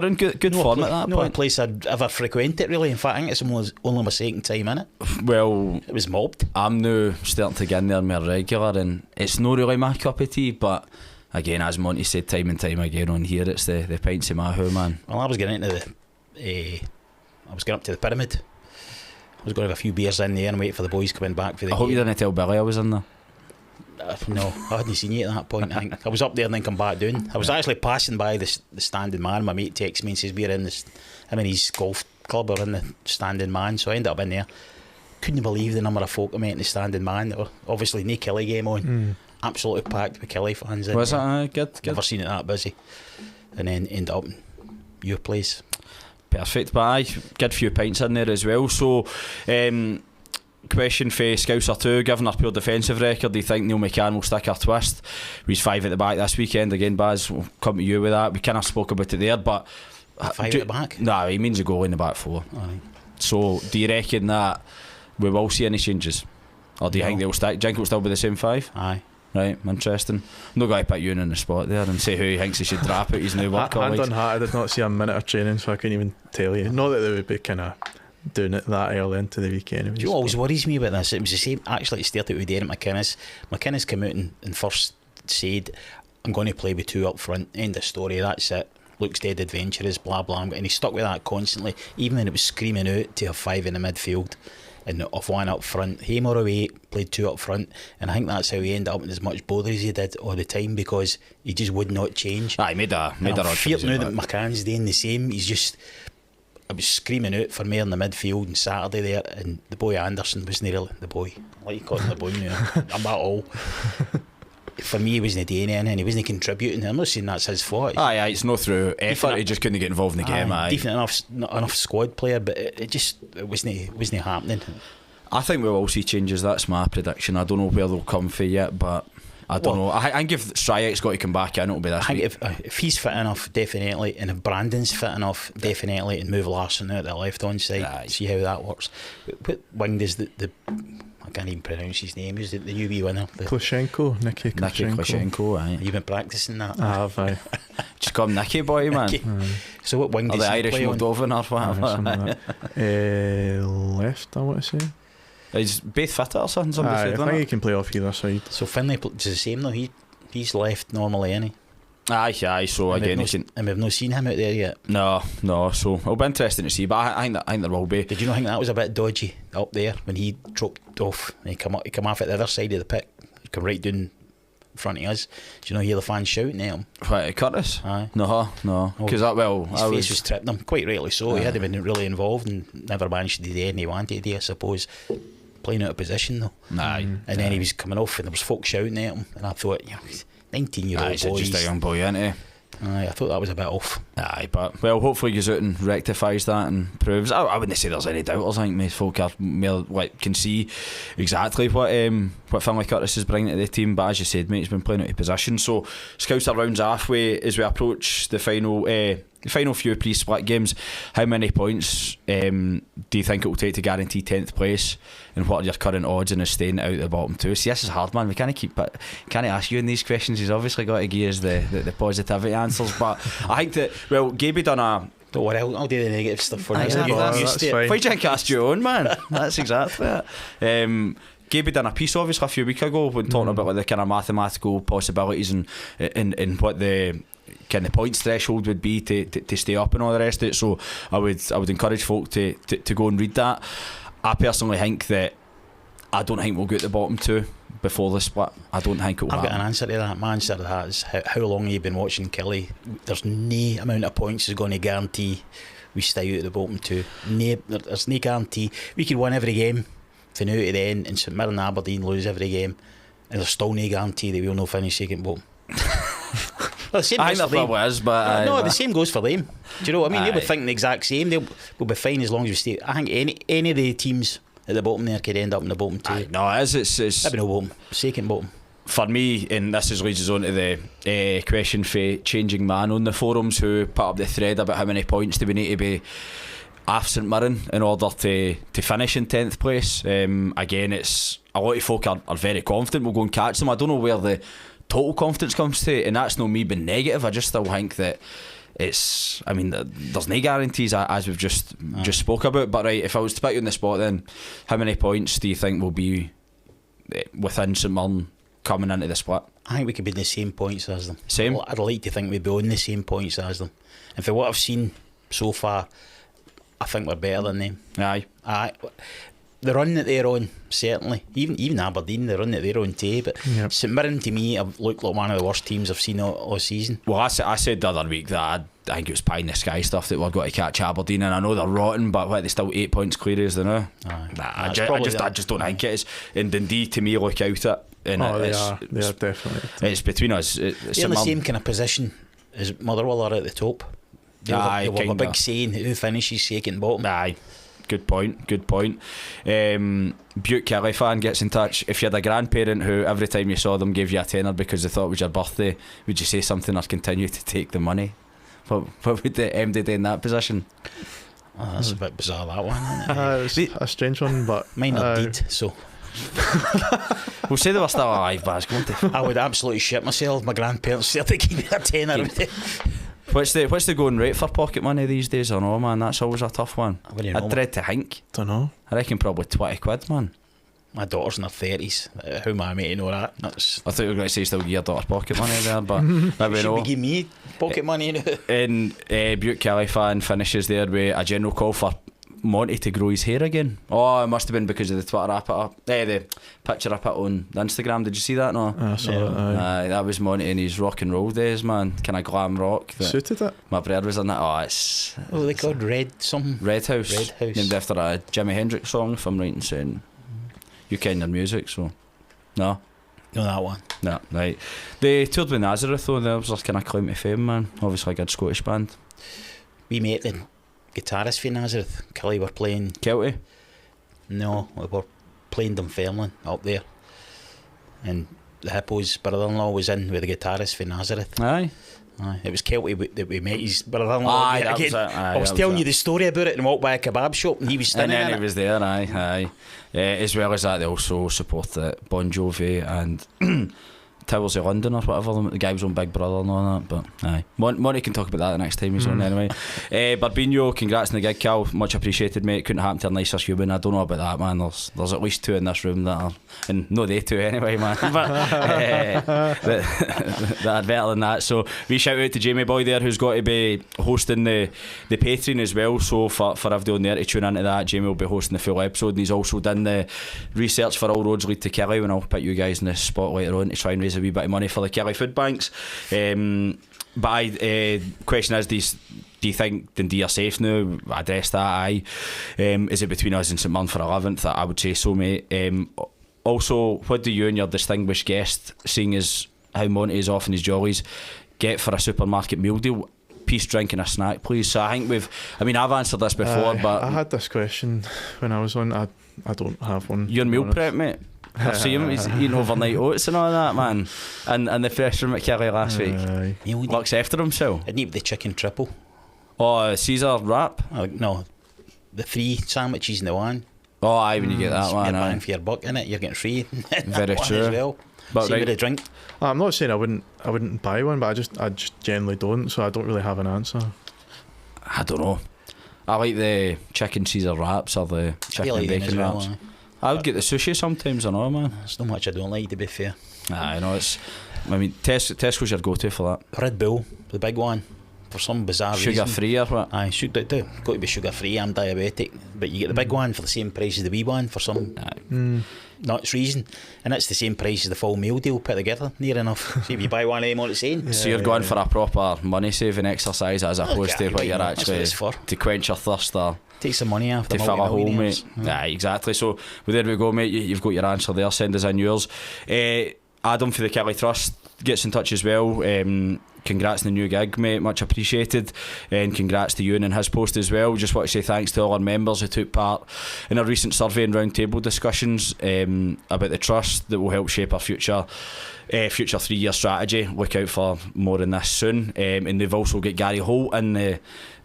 in good form at that point. No place I'd ever frequented really. In fact, I think it's only my second time in it. Well, it was mobbed. I'm now starting to get in there more regular, and it's not really my cup of tea, but again, as Monty said time and time again on here, it's the pints of Mahu, man. Well, I was getting into I was going up to the Pyramid. I was going to have a few beers in there and wait for the boys coming back for the I hope you didn't tell Billy I was in there. No, I hadn't seen you at that point. I think I was up there and then come back down. I was actually passing by the Standing Man. My mate texts me and says we're in him and his golf club are in the Standing Man, so I ended up in there. Couldn't believe the number of folk I met in the Standing Man. There were obviously no Kelly game on. Absolutely packed with Kelly fans in. Was it? Good. Never seen it that busy. And then ended up in your place. Perfect, but aye, good few pints in there as well. So question for Scouser 2, given our poor defensive record, do you think Neil McCann will stick our twist? He's 5 at the back this weekend. Again, Baz, we'll come to you with that. We kind of spoke about it there, but 5 at the back? Nah, he means a goal in the back 4. Aye. So do you reckon that we will see any changes? Or do you think they'll stick? Do you think it'll still be the same 5? Aye. Right, interesting. I'm not going to put you in the spot there and say who he thinks he should drop at his new work colleagues. Hand on heart, I did not see a minute of training, so I couldn't even tell you. Not that they would be kind of doing it that early into the weekend. Do you know what always worries me about this? It was the same. Actually, it started with Derek McInnes. McInnes came out and first said, I'm going to play with 2 up front. End of story, that's it. Looks dead adventurous, blah blah. And he stuck with that constantly, even when it was screaming out to have 5 in the midfield and of 1 up front. Hame or away, played 2 up front, and I think that's how he ended up in as much bother as he did all the time, because he just would not change. He made a I'm feared now that McCann's doing the same. He's just, I was screaming out for more in the midfield on Saturday there, and the boy Anderson wasn't really the boy. I like you call him the boy now. I'm at all. For me, he wasn't doing anything, he wasn't contributing. I'm not saying that's his fault. Aye, it's not through effort. He just couldn't get involved in the game. Decent enough squad player, but it wasn't happening. I think we will see changes. That's my prediction. I don't know where they'll come for yet, but I don't know. I think if Stryek's got to come back in, it'll be this week. If he's fit enough, definitely, and if Brandon's fit enough, definitely, and move Larson out the left on side, see how that works. What wing does the I can't even pronounce his name. Who's the UB winner? Nicky Klushenko. Aye. You've been practising that? I have, aye. Just call him Nicky boy, man. So what wing does the he Irish play on? Moldovan or whatever? Left, I want to say. He's both fit or something. Somebody said, I think he can play off either side. So Finlay does the same though. He's left normally, isn't he? Aye. So and again, and we've not seen him out there yet. No. So it'll be interesting to see. But I think there will be. Did you not think that was a bit dodgy up there when he dropped off and he come off at the other side of the pitch, come right down front of us. Do you know, hear the fans shouting at him? What, Curtis? Aye. No. Because his face was tripping him, quite rightly so. He hadn't been really involved and never managed to do anything he wanted to do, I suppose. Playing out of position though. Aye. And then he was coming off and there was folk shouting at him, and I thought, 19-year-old boy. He's just a young boy, isn't he? Aye, I thought that was a bit off. Aye, but well, hopefully he goes out and rectifies that and proves. I wouldn't say there's any doubters. I think most folk are can see exactly what Finlay Curtis is bringing to the team. But as you said, mate, he's been playing out of position. So Scouts are rounds halfway as we approach the final few pre-split games. How many points do you think it will take to guarantee 10th place, and what are your current odds in us staying out of the bottom two? See, this is hard, man. We can't ask you in these questions. He's obviously got to give us the positivity answers, but I think that, well, Gaby done a... Don't worry, I'll do the negative stuff for you. Exactly. That's fine. Why do you cast your own, man? That's exactly it. Gaby done a piece obviously a few weeks ago when talking about like the kind of mathematical possibilities and what the kind of points threshold would be to stay up and all the rest of it. So I would encourage folk to go and read that. I personally think that I don't think we'll get the bottom two before the split. I don't think it'll happen. I've got an answer to that. My answer to that is how long have you been watching Kelly? There's no amount of points is going to guarantee we stay out of the bottom two. There's no guarantee. We could win every game from now to the end, and St Mirren and Aberdeen lose every game, and there's still no guarantee that we'll not finish second bottom. Well, the same I goes think for that them. was, but No, the same goes for them. Do you know what I mean? They'll be Aye. thinking the exact same. We'll be fine as long as we stay. I think any of the teams at the bottom there could end up in the bottom two. no, it's Maybe no bottom, second bottom. for me, and this is leads us on to the question for Changing Man on the forums, who put up the thread about how many points do we need to be off St Mirren in order to finish in 10th place. Again, it's a lot of folk are very confident we'll go and catch them. I don't know where the total confidence comes to, and that's not me being negative. I just still think that it's, I mean, there's no guarantees as we've just spoke about. But right, if I was to put you on the spot, then how many points do you think will be within St Mirren coming into the split? I think we could be in the same points as them. Same? I'd like to think we'd be on the same points as them. And for what I've seen so far, I think we're better than them. Aye. The run that they're on, certainly. Even Aberdeen, the run that they're on too. But Yep. St Mirren, to me, have looked like one of the worst teams I've seen all season. Well, I said the other week that I think it was pie in the sky stuff that we're going to catch Aberdeen, and I know they're rotten, but what, they're still 8 points clear as they now. Aye. I That's just don't think it is. And Dundee, to me, look out it. And They are definitely. it's between us. They're in the same kind of position as Motherwell are at the top. They have a kinda. big saying who finishes second bottom. Aye. Good point. Butte Kelly fan gets in touch. If you had a grandparent who every time you saw them gave you a tenner because they thought it was your birthday, would you say something or continue to take the money? What would the MD do in that position? Oh, that's a bit bizarre, that one, isn't it? It's a strange one, but Mine are dead, so We'll say they were still alive, but it's going to. I would absolutely shit myself. My grandparents started giving me a tenner. What's the going rate for pocket money these days? I know, man. That's always a tough one. I wouldn't know. I'd dread to think. don't know. I reckon probably 20 quid, man. My daughter's in her 30s. How am I meant to know that? That's I thought you were going to say still give your daughter pocket money there, but maybe should no. be giving me pocket money now. And Butte Kelly fan finishes there with a general call for Monty to grow his hair again. Oh, it must have been because of the Twitter I put up. The picture I put on Instagram. Did you see that? No. I saw it. Aye. That was Monty in his rock and roll days, man. Kind of glam rock. that Suited it. My brother was in that. Oh, it's Oh, they called Red something. Red House. Red House. Named after a Jimi Hendrix song, if I'm right in saying. You ken your music, so no. No, that one. No, right. They toured with Nazareth though. That was their kind of claim to fame, man. Obviously a good Scottish band. We met the guitarist for Nazareth. Kelly were playing. Kelty. No, we were playing Dunfermline up there, and the Hippo's brother-in-law was in with the guitarist for Nazareth. Aye. Aye. It was Kelty that we met his brother-in-law. Aye, that again. was it. Aye, I was that telling was you it. the story about it and walked by a kebab shop and he was And standing then in he it. was there, aye. As well as that, they also support Bon Jovi and Towers of London or whatever. The guy was on Big Brother and all that, but aye. Monty can talk about that the next time he's on anyway. Barbino, congrats on the gig, Cal. Much appreciated, mate. Couldn't happen to a nicer human. I don't know about that, man. There's at least two in this room that are, and no, they two anyway, man. But that are better than that. So we shout out to Jamie Boy there, who's got to be hosting the Patreon as well. So for everyone there to tune into that, Jamie will be hosting the full episode, and he's also done the research for All Roads Lead to Kelly, and I'll put you guys in the spot later on to try and raise a wee bit of money for the Kelly food banks. But question is, do you think Dundee are safe now? I addressed that. Aye. Is it between us and St Mirren for 11th? I would say so, mate. Also, what do you and your distinguished guest, seeing as how Monty is off in his jollies, get for a supermarket meal deal? Piece, drink and a snack, please. So I think I've answered this before, but I had this question when I was on. I don't have one. Your meal prep, mate. I see him, he's eating overnight oats and all that, man. And the fresh room at Kelly last week. Looks after himself. I'd need the chicken triple. Oh, Caesar wrap? No, the free sandwiches in the one. Oh, aye, when you get that one, bang for your buck in it, you're getting free. Very true. As well. But same with a drink. I'm not saying I wouldn't buy one, but I just generally don't, so I don't really have an answer. I don't know. I like the chicken Caesar wraps or the chicken and bacon wraps. I would get the sushi sometimes, I know, man. There's not much I don't like, to be fair. I know Tesco's your go-to for that. Red Bull, the big one, for some bizarre reason. Sugar free or what? Aye, got to be sugar free. I'm diabetic, but you get the big one for the same price as the wee one for some nuts reason, and it's the same price as the full meal deal put together, near enough. See if you buy one of them on its own. So you're going for a proper money saving exercise as opposed to what you're actually to quench your thirst or take some money after to fill a hole, mate. Aye, exactly. So there we go, mate. You've got your answer there. Send us in yours. Adam for the Kelly Trust gets in touch as well. Congrats on the new gig, mate, much appreciated, and congrats to Ewan and his post as well. Just want to say thanks to all our members who took part in our recent survey and round table discussions about the trust that will help shape our future 3-year strategy. Look out for more on this soon. And they've also got Gary Holt in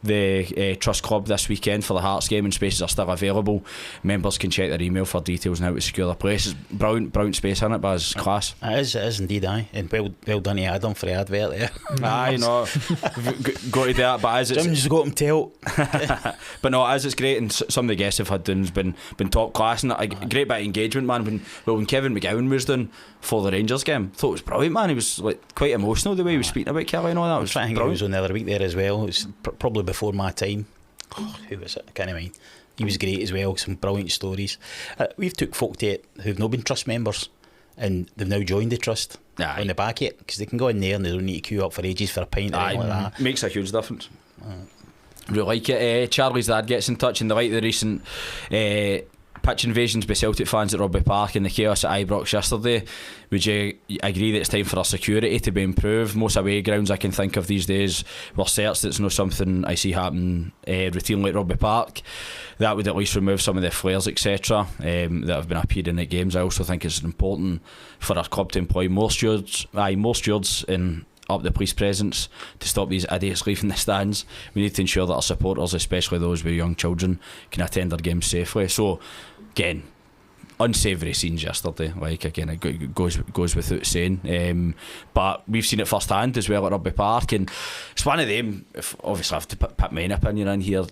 the Trust Club this weekend for the Hearts game, and spaces are still available. Members can check their email for details and how to secure their place. It's brilliant space in it, but it's class. It is indeed, aye. And well done to Adam for the advert there. Aye, no, got to do that, but as it's Jim's got him tilt. but no, as it's great, and some of the guests have had done's been top class, and a great bit of engagement, man. When Kevin McGowan was done for the Rangers game, I thought it was brilliant, man. He was like quite emotional the way he was speaking about Kelly and all that. I was trying to think he was on the other week there as well. It was probably before my time. Who was it? I can't mind. He was great as well. Some brilliant stories. We've took folk to it who've not been trust members, and they've now joined the trust on the back of it, because they can go in there and they don't need to queue up for ages for a pint or anything like that. Makes a huge difference. Really like it. Charlie's dad gets in touch, and they like the recent pitch invasions by Celtic fans at Rugby Park and the chaos at Ibrox yesterday. Would you agree that it's time for our security to be improved? Most away grounds I can think of these days were searched. It's not something I see happen routinely at Rugby Park. That would at least remove some of the flares, etc., that have been appearing at games. I also think it's important for our club to employ more stewards and up the police presence to stop these idiots leaving the stands. We need to ensure that our supporters, especially those with young children, can attend our games safely. So again, unsavoury scenes yesterday, like again it goes without saying, but we've seen it firsthand as well at Rugby Park, and it's one of them. Obviously I have to put my own opinion in here.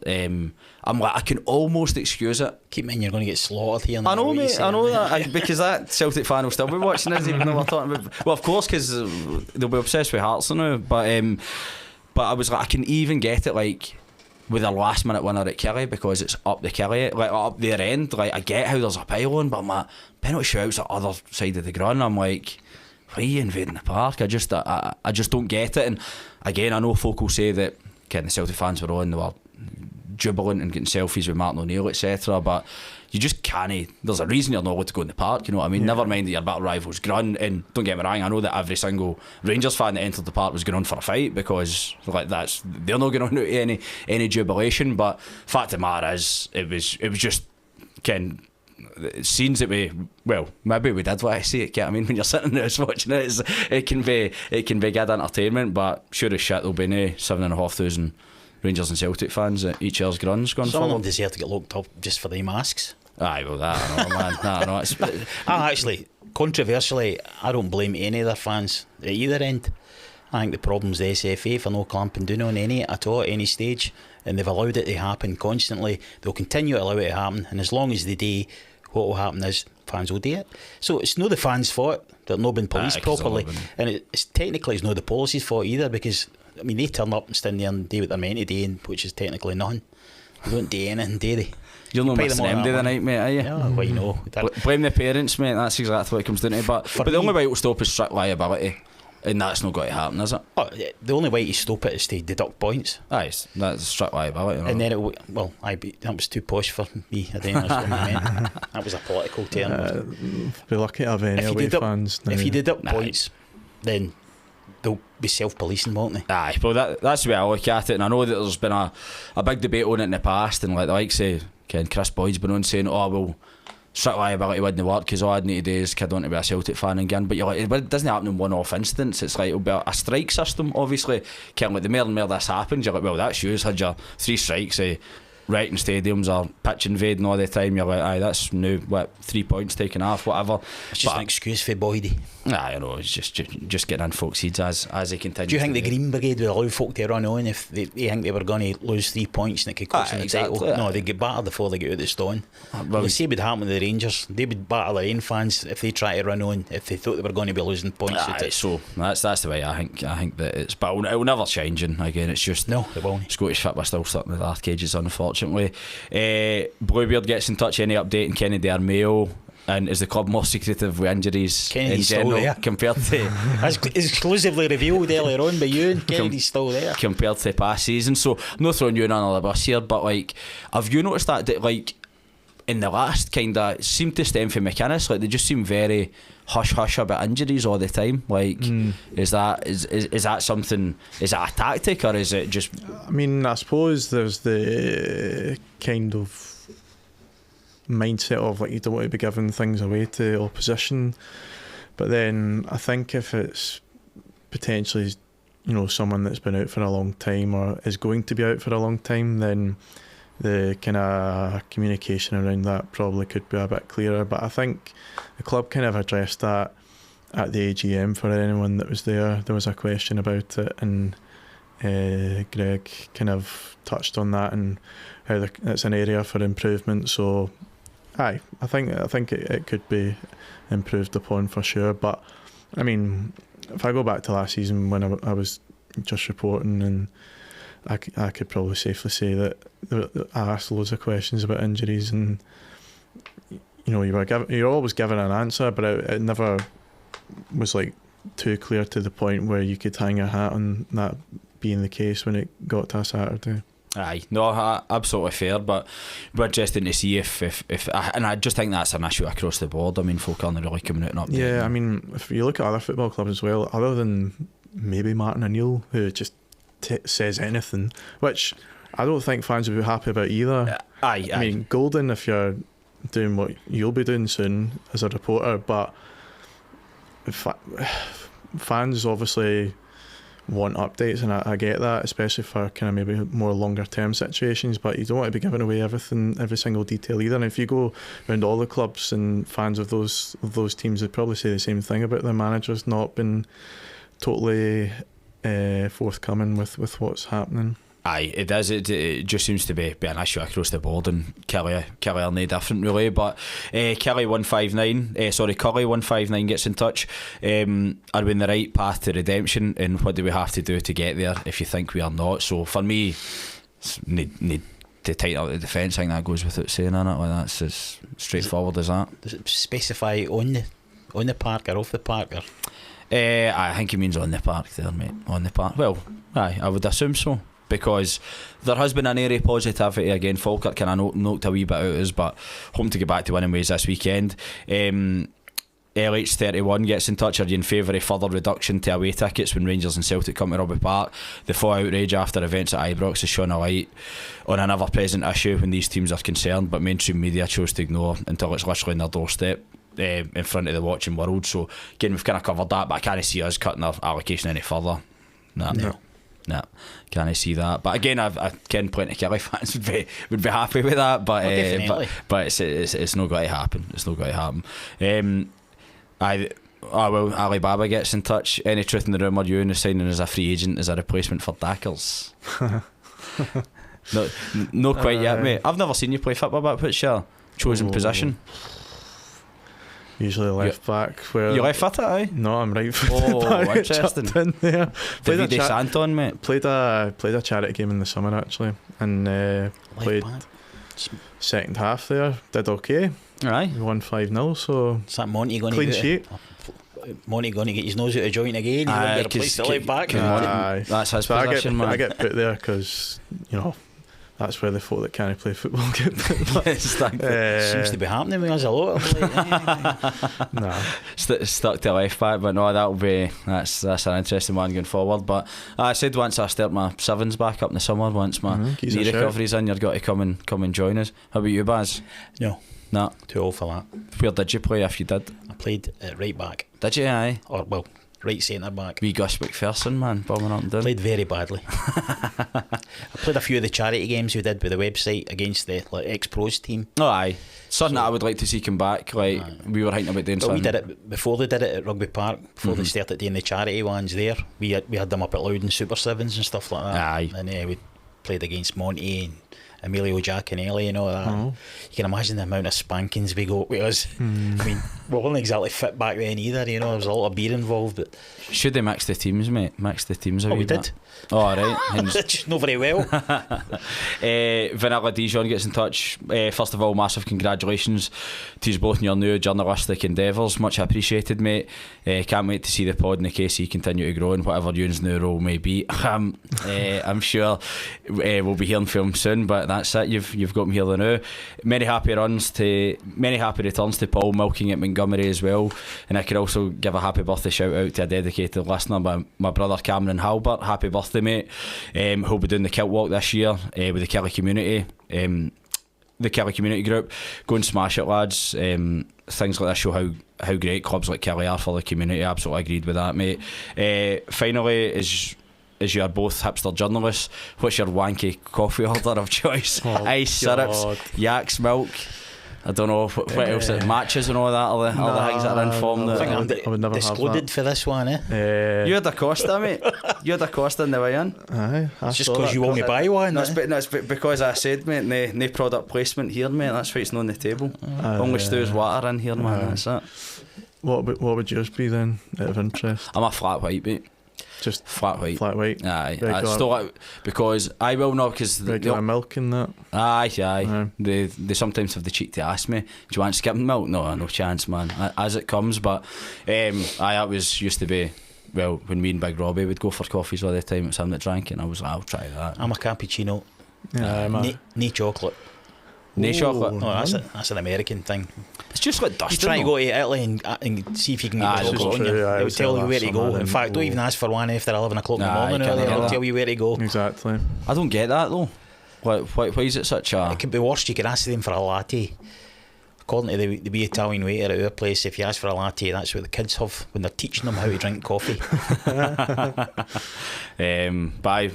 I'm like, I can almost excuse it. Keep in, you're going to get slaughtered here. I know, mate, I know that, because that Celtic fan will still be watching this, even though we're talking about, well, of course, because they'll be obsessed with Hearts now, but I was like, I can even get it, like, with a last minute winner at Kelly, because it's up the Kelly, like up their end. Like, I get how there's a pylon, but I'm like, penalty shootouts at the other side of the ground. I'm like, why are you invading the park? I just don't get it. And again, I know folk will say that the Celtic fans were on, they were jubilant and getting selfies with Martin O'Neill, etc., but you just can't. There's a reason you're not allowed to go in the park, you know what I mean? Never mind that your battle rivals Grun, and don't get me wrong, I know that every single Rangers fan that entered the park was going on for a fight, because like they're not going on to any jubilation. But fact of the matter is, it was just scenes that maybe we did what I see it. I mean, when you're sitting there watching it, it can be good entertainment, but sure as shit there'll be no 7,500 Rangers and Celtic fans at each other's gruns going forward. Some of them deserve to get locked up just for the masks. Aye, well, that I know, man. I know. Actually, controversially, I don't blame any of their fans at either end. I think the problem's the SFA for no clamping down on any at all at any stage, and they've allowed it to happen constantly. They'll continue to allow it to happen, and as long as they do, what will happen is fans will do it. So it's not the fans' fault that they're not been policed properly, and it's technically not the policy's fault either, because I mean, they turn up and stand there and do what they're meant to do, which is technically nothing. don't do anything, do they? You're not Pay missing them all them day that the money. night, mate, are you? Yeah, well, you know. Blame the parents, mate. That's exactly what it comes down to. But the me- only way it'll stop is strict liability, and that's not going to happen, is it? Oh, the only way to stop it is to deduct points. Aye, that's strict liability. And then that was too posh for me. I don't know what you meant. That was a political term. Be lucky to have any away fans now. If you deduct points, then they'll be self-policing, won't they? Aye, well that's the way I look at it, and I know that there's been a big debate on it in the past, and like the likes of Chris Boyd's been on saying, oh well, strict liability wouldn't work because all I'd need to do is kid on to be a Celtic fan again. But you're like, it doesn't happen in one-off incidents. It's like it'll be a strike system, obviously. Like the more and more this happens, you're like, well, that's you. Had your 3 strikes, wrecking stadiums or pitch invading all the time. You're like, aye, that's new. 3 points taken off, whatever. It's just an excuse for Boydie. I know, it's just getting in folks' heads as they continue. Do you think the Green Brigade would allow folk to run on if they think they were going to lose 3 points and it could cost them the title? No, they'd get battered before they get out of the stone. Well, the same would happen to the Rangers. They would batter their own fans if they try to run on if they thought they were going to be losing points. So that's the way I think that it's. But it'll never change. And again, it's just no, it won't. Scottish football still stuck in the dark ages, unfortunately. Bluebeard gets in touch. Any update in Kennedy Armail? And is the club more secretive with injuries Kennedy's in general still there. compared to as exclusively revealed earlier on by you, and Kennedy's still there compared to past season? So I'm not throwing you on the bus here, but like, have you noticed that like in the last kind of seemed to stem from McInnes, like they just seem very hush about injuries all the time. Like is that something, is that a tactic or is it just? I mean, I suppose there's the kind of mindset of like you don't want to be giving things away to opposition, but then I think if it's potentially someone that's been out for a long time or is going to be out for a long time, then the kind of communication around that probably could be a bit clearer. But I think the club kind of addressed that at the AGM for anyone that was there. There was a question about it, and Greg kind of touched on that and how it's an area for improvement. So I think it could be improved upon for sure. But I mean, if I go back to last season when I was just reporting, and I could probably safely say that I asked loads of questions about injuries, and you're always given an answer, but it never was like too clear to the point where you could hang your hat on that being the case when it got to a Saturday. Aye, no, absolutely fair, but we're interested to see if and I just think that's an issue across the board. I mean, folk aren't really coming out and updating. Yeah, I mean, if you look at other football clubs as well, other than maybe Martin O'Neill, who just says anything, which I don't think fans would be happy about either. I mean, golden if you're doing what you'll be doing soon as a reporter, but fans obviously want updates, and I get that, especially for kind of maybe more longer term situations, but you don't want to be giving away everything, every single detail either. And if you go around all the clubs, and fans of those teams would probably say the same thing about their managers not been totally forthcoming with what's happening. Aye, it does. It just seems to be an issue across the board, and Kelly are no different really. But Curly 159 gets in touch. Are we in the right path to redemption, and what do we have to do to get there if you think we are not? So for me, need to tighten up the defence. I think that goes without saying, innit? Like, that's as straightforward as that. Does it specify on the park or off the park? Or? I think he means on the park there, mate. On the park. Well, aye, I would assume so, because there has been an area of positivity. Again, Falkirk kind of knocked a wee bit out of us, but hoping to get back to winning ways this weekend. LH31 gets in touch. Are you in favour of further reduction to away tickets when Rangers and Celtic come to Rugby Park? The full outrage after events at Ibrox has shone a light on another present issue when these teams are concerned, but mainstream media chose to ignore until it's literally on their doorstep in front of the watching world. So again, we've kind of covered that, but I can't see us cutting our allocation any further. No, can't I see that? But again, I ken plenty of Kelly fans would be happy with that. But it's not going to happen. It's not going to happen. Well, Alibaba gets in touch. Any truth in the rumour Ewan is signing as a free agent as a replacement for Dackers? No, quite yet, mate. I've never seen you play football, but what's your chosen position? Usually left back. Where You left foot, aye? No, I'm right foot. Oh, interesting. In there. Davide Santon, mate. Played a charity game in the summer actually, and played second half there. Did okay. Aye. We won 5-0. So Is that Monty going clean to sheet. Monty going to get his nose out of joint again? He's going to get replaced the left back. Aye. That's his So position, man. I get put there because that's where the folk that can't play football get put. Seems to be happening with us a lot. Nah. Stuck to left back, but no, that's an interesting one going forward. But I said once I start my sevens back up in the summer, once my knee recovery's in, you've got to come and join us. How about you, Baz? No. No. Too old for that. Where did you play if you did? I played at right back. Did you, aye? Or, well, right centre back. Wee Gus McPherson, man, bombing up and down. Played very badly. I played a few of the charity games we did with the website against the ex-pros team. Oh, aye. Something that I would like to see come back. Like, we were thinking about doing something. We did it before they did it at Rugby Park, before they started doing the charity ones there. We had them up at Loudon Super Sevens and stuff like that. Aye. And we played against Monty and Emilio Giaconelli and all that. You can imagine the amount of spankings we got with us. I mean, we weren't exactly fit back then either, there was a lot of beer involved. But should they mix the teams, mate? Mix the teams. We did. Oh, right. Just not very well. Vanilla Dijon gets in touch. First of all, massive congratulations to you both in your new journalistic endeavours. Much appreciated, mate. Can't wait to see the pod in the case you continue to grow in whatever Ewan's new role may be. I'm sure we'll be hearing from him soon, but that's it. You've got me here now. Many happy returns to Paul milking at Montgomery as well. And I could also give a happy birthday shout out to a dedicated listener, my brother Cameron Halbert. Happy birthday, mate. Who'll be doing the kilt walk this year with the Kelly community. The Kelly community group. Go and smash it, lads. Things like this show how great clubs like Kelly are for the community. Absolutely agreed with that, mate. Finally, as you are both hipster journalists, what's your wanky coffee order of choice? Ice, syrups, Yak's milk. I don't know what else it matches and all that. All the things that are in form. I would never excluded for this one, You're the Costa, mate. You're the Costa in the way in. Aye, it's just because you want to buy one. That's because I said, mate, no product placement here, mate. That's why it's not on the table. Only Stu's water in here, man. That's it. What would yours be then, out of interest? I'm a flat white, mate. Just flat white. Aye. Regular, I still like, because I will not, because regular milk in that. Aye. They sometimes have the cheek to ask me, do you want skimmed milk? No chance, man. As it comes, but that was used to be. Well, when me and Big Robbie would go for coffees all the time, it's him that drank it, and I was like, I'll try that. I'm a cappuccino. No chocolate. No chocolate. No, that's an American thing. It's just like dust. You try to go to Italy and see if you can get chocolate on you. They'll tell you where to go. In fact, don't even ask for one after 11 o'clock in the morning. They'll tell you where to go. Exactly. I don't get that though. Why is it such a... It could be worse. You could ask them for a latte. According to the wee Italian waiter at our place, if you ask for a latte, that's what the kids have when they're teaching them how to drink coffee.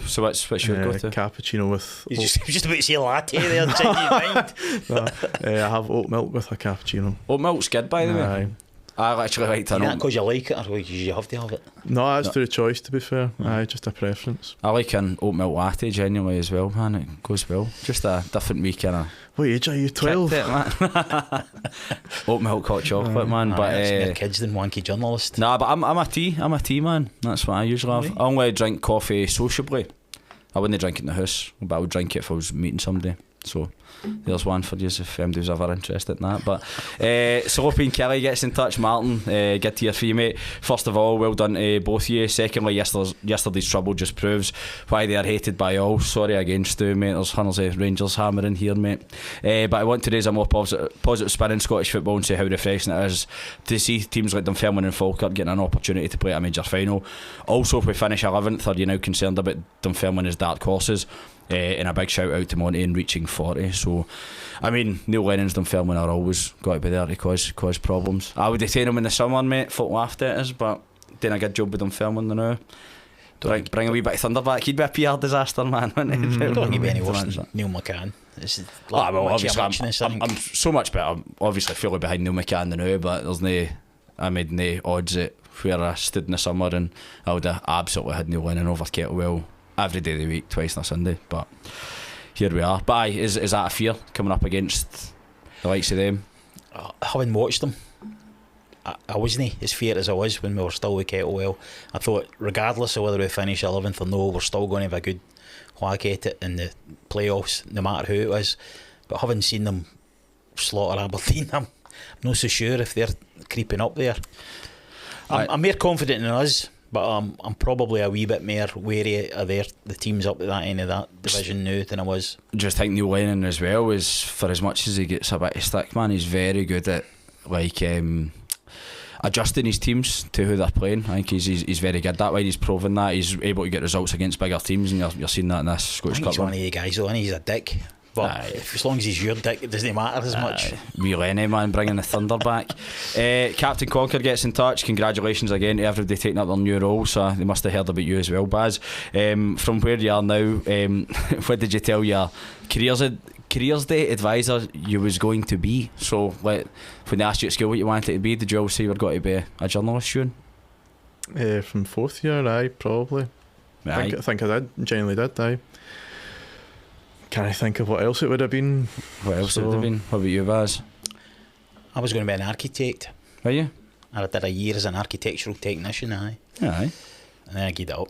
So what's your go-to? Cappuccino with... You just about to say latte there and check your mind. I have oat milk with a cappuccino. Oat milk's good, by the way. I actually like to know. Is that because you like it, or because you have to have it? No, that's through choice, to be fair. Just a preference. I like an oat milk latte genuinely as well, man. It goes well. Just a different wee kind of... What age are you? 12? Oat milk hot chocolate, man. But more kids than wanky journalist. Nah, but I'm a tea man. That's what I usually have. Really? I only drink coffee sociably. I wouldn't drink it in the house, but I would drink it if I was meeting somebody. So there's one for you if anybody's ever interested in that. But Sloping Kelly gets in touch. Martin, good to hear from you, mate. First of all, well done to both of you. Secondly, yesterday's trouble just proves why they are hated by all. Sorry again, Stu, mate. There's hundreds of Rangers hammering here, mate. But I want to raise a more positive spin in Scottish football and say how refreshing it is to see teams like Dunfermline and Falkirk getting an opportunity to play at a major final. Also, if we finish 11th, are you now concerned about Dunfermline as dark horses? And a big shout out to Monty in reaching 40. So, I mean, Neil Lennon's Dunfermline are always got to be there to cause problems. I would detain him in the summer, mate. Folk laughed at us, but doing a good job with Dunfermline now. Bring a wee bit of thunder back. He'd be a PR disaster, man. Don't think he'd be any worse than Neil McCann. I'm so much better. Obviously, fully behind Neil McCann now, but I made no odds at where I stood in the summer, and I would have absolutely had Neil Lennon over Kettlewell every day of the week, twice on a Sunday. But here we are. But aye, is that a fear coming up against the likes of them? I haven't watched them. I wasn't as fair as I was when we were still with Kettlewell. I thought, regardless of whether we finish 11th or no, we're still going to have a good whack at it in the playoffs, no matter who it was. But having seen them slaughter Aberdeen, I'm not so sure if they're creeping up there. I'm more confident in us, but I'm probably a wee bit more wary of the teams up at that end of that division now than I was. Just think Neil Lennon as well is, for as much as he gets a bit of stick, man, he's very good at adjusting his teams to who they're playing. I think he's very good that way. He's proven that he's able to get results against bigger teams, and you're seeing that in this Scottish Cup. He's one of the guys though, and he's a dick. But as long as he's your dick, it doesn't matter as much. Wee Lenny, man, bringing the thunder back. Captain Conker gets in touch. Congratulations again to everybody taking up their new roles. They must have heard about you as well, Baz. From where you are now, what did you tell your careers day advisor you was going to be? So when they asked you at school what you wanted to be, did you always say you were going to be a journalist, Ewan? From 4th year, aye, probably. I think I did, genuinely did, aye. Can I think of what else it would have been? What else it would have been? What about you, Baz? I was going to be an architect. Were you? I did a year as an architectural technician, aye. Aye. And then I gave it up.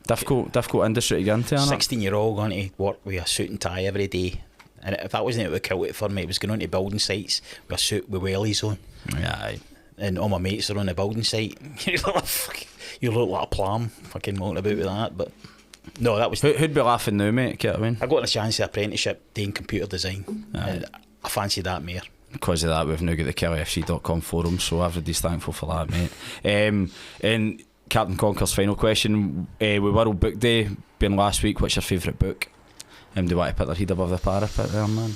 Difficult industry to get into, 16-year-old going to work with a suit and tie every day. And if that wasn't it would kill it for me, it was going on to building sites with a suit with wellies on. Aye. And all my mates are on the building site. You look like a plum fucking walking about with that, but no, that was... Who'd be laughing now, mate? Get what I mean? I got a chance of apprenticeship doing computer design. And I fancy that more. Because of that, we've now got the kellyfc.com forum, so everybody's thankful for that, mate. And Captain Conker's final question, with World Book Day being last week, what's your favourite book? Do you want to put their head above the parapet there, man?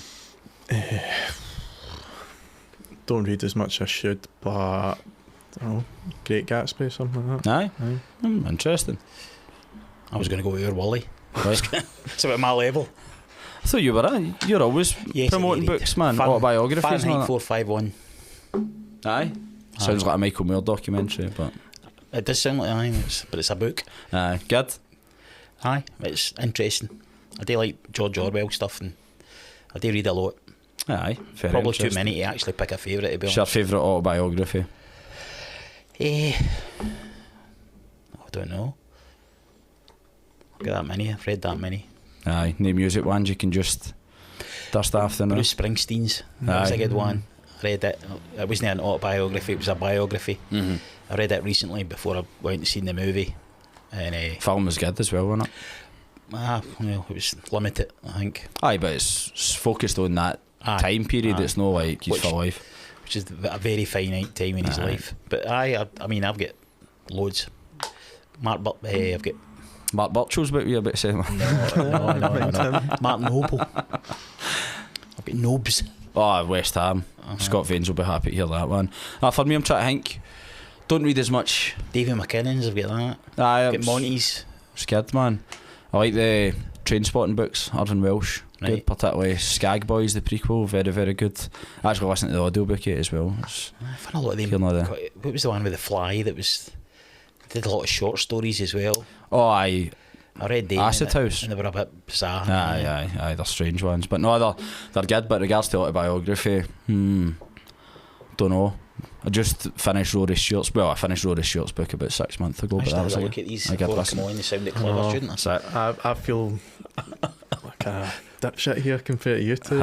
Don't read as much as I should, but I don't know, Great Gatsby, something like that. Aye. Interesting. I was going to go with your Wally. Right. It's about my level. I thought you were. You're always promoting books, man. Autobiographies. Fahrenheit 451. Aye. Sounds like a Michael Moore documentary, but it does sound like but it's a book. Aye, good. Aye, it's interesting. I do like George Orwell stuff, and I do read a lot. Aye, very probably too many to actually pick a favourite. To be honest. What's your favourite autobiography? I don't know. I've got that many. I've read that many. Aye, no music ones you can just dust off the Bruce Springsteen's. That was a good one. I read it. It wasn't an autobiography, it was a biography. Mm-hmm. I read it recently before I went to see the movie. And film was good as well, wasn't it? Well, it was limited, I think. Aye, but it's focused on that time period. It's not like he's for life. Which is a very finite time in his life. But I mean, I've got loads. I've got Mark Birchall's about you a bit saying. No. Martin Noble. I've got Nobes. Oh, West Ham. Scott Vaines will be happy to hear that one. For me, I'm trying to think. Don't read as much. David McKinnon's, I've got that. Aye, I've got Monty's. Scared, man. I like the train spotting books, Irvin Welsh. Right. Good, particularly Skag Boys, the prequel, very, very good. I actually listened to the audiobook as well. I found a lot of them. What was the one with the fly that was... Did a lot of short stories as well. Oh, aye. I read them. Acid House. And they were a bit bizarre. Aye, they're strange ones. But no, they're good. But regards to autobiography, don't know. I just finished Rory Stewart's. Well, I finished Rory Stewart's book about 6 months ago. But that was look at these before I come on. They sounded clever, shouldn't they? I feel like a dipshit here compared to you two.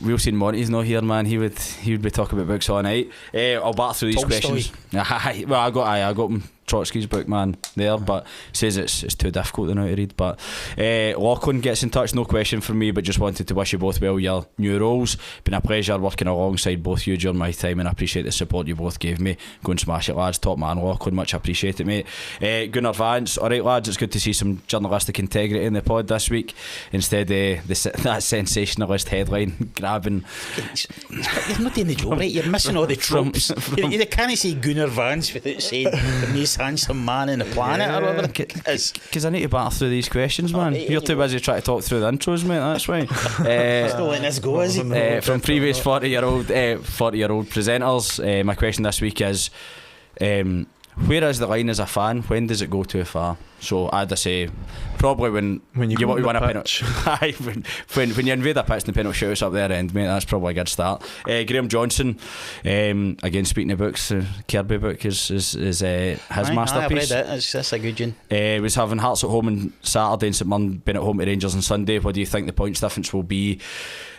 We'll see Monty's not here, man. He would be talking about books all night. I'll bat through these questions. Well, I got him Trotsky's book, man, there, but says it's too difficult to know how to read. But Lachlan gets in touch, no question from me, but just wanted to wish you both well your new roles. Been a pleasure working alongside both you during my time, and I appreciate the support you both gave me. Go and smash it, lads. Top man, Lachlan, much appreciated, mate. Gunnar Vance, alright lads, it's good to see some journalistic integrity in the pod this week instead of that sensationalist headline grabbing. You're not doing the job right, you're missing all the tropes. You can't say Gunnar Vance without saying the most handsome man in the planet or whatever. Because I need to batter through these questions, man. You're too busy trying to talk through the intros, mate, that's why. He's not letting this go, is he? From previous 40-year-old presenters, my question this week is, where is the line as a fan? When does it go too far? So I'd say probably when you want to win a penalty. when you invade a pitch and the penalty shoots up there end, mate, that's probably a good start. Graham Johnson, again speaking of books, Kirby book is his masterpiece. I've read it. That's a good one. Was having Hearts at home on Saturday and St Mirren being at home to Rangers on Sunday. What do you think the points difference will be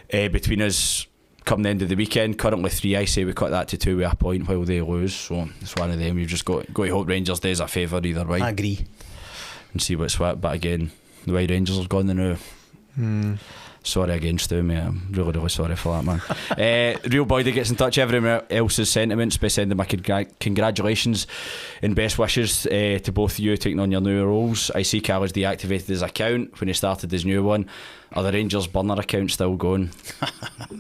between us come the end of the weekend? Currently 3. I say we cut that to 2 with a point while they lose, so it's one of them. You've just got to hope Rangers does a favour either way. I agree. And see what's what. But again, the way Rangers have gone now, sorry again Stu, mate, I'm really sorry for that, man. Real Boydie gets in touch. Everyone else's sentiments by sending my congratulations and best wishes to both of you taking on your new roles. I see Call's deactivated his account when he started his new one. Are the Rangers burner account still going?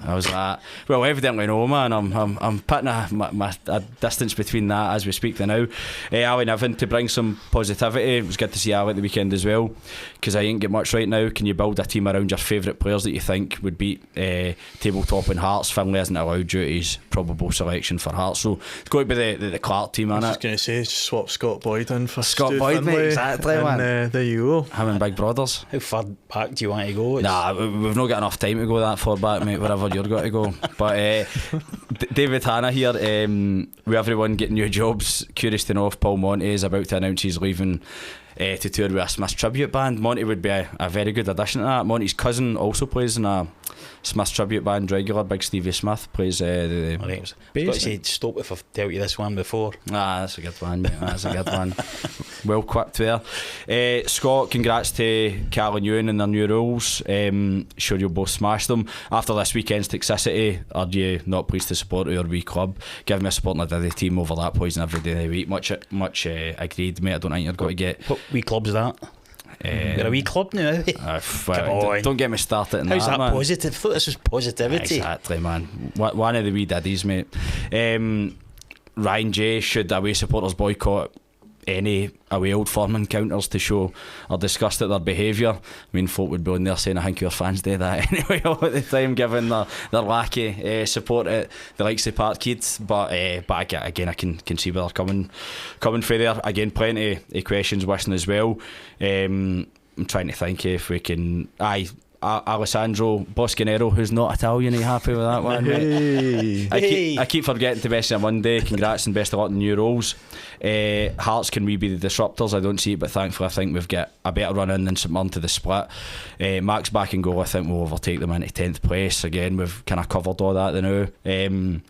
I was like, well, evidently no, man. I'm putting a distance between that as we speak to now. Ali Niven, to bring some positivity. It was good to see Ali at the weekend as well, because I ain't get much right now. Can you build a team around your favourite players that you think would beat tabletop in Hearts? Finlay hasn't allowed you his probable selection for Hearts, so it's going to be the Clark team, I was innit? just going to say, swap Scott Boyd in for Scott Stu Boyd, Finlay, mate, exactly, and man. There you go. Him and Big Brothers. How far back do you want to go? Nah, we've not got enough time to go that far back, mate, wherever you're going to go. But David Hanna here, with everyone getting new jobs, curious to know if Paul Monty is about to announce he's leaving to tour with a Smiths tribute band. Monty would be a very good addition to that. Monty's cousin also plays in a Smiths tribute band regular. Big Stevie Smith plays the I was got to say, stop if I've dealt you this one before. that's a good one, mate. That's a good one. Well quipped there. Scott, congrats to Cal and Ewan and their new roles. Sure you'll both smash them. After this weekend's toxicity, are you not pleased to support your wee club? Give me a support in the team over that poison every day of the week. Much agreed, mate. I don't think you're going to get. What wee club's that? You're a wee club now, are we? Come on. Don't get me started in How's that, that man. positive? I thought this was positivity. Exactly, man. One of the wee daddies, mate. Ryan J, should away supporters boycott any away Old Firm encounters to show or disgust at their behaviour? I mean, folk would be on there saying I think your fans do that anyway all the time, given their lacky support at the likes of Park Kids. But again, I can see where they're coming from there. Again, plenty of questions wishing as well. I'm trying to think if we can. Alessandro Boscanero, who's not Italian, are you happy with that one? Hey. I keep forgetting to message him Monday. Congrats and best of luck in new roles. Hearts, can we be the disruptors? I don't see it, but thankfully I think we've got a better run in than St Mirren to the split. Max back and goal, I think we'll overtake them into 10th place. Again, we've kind of covered all that now.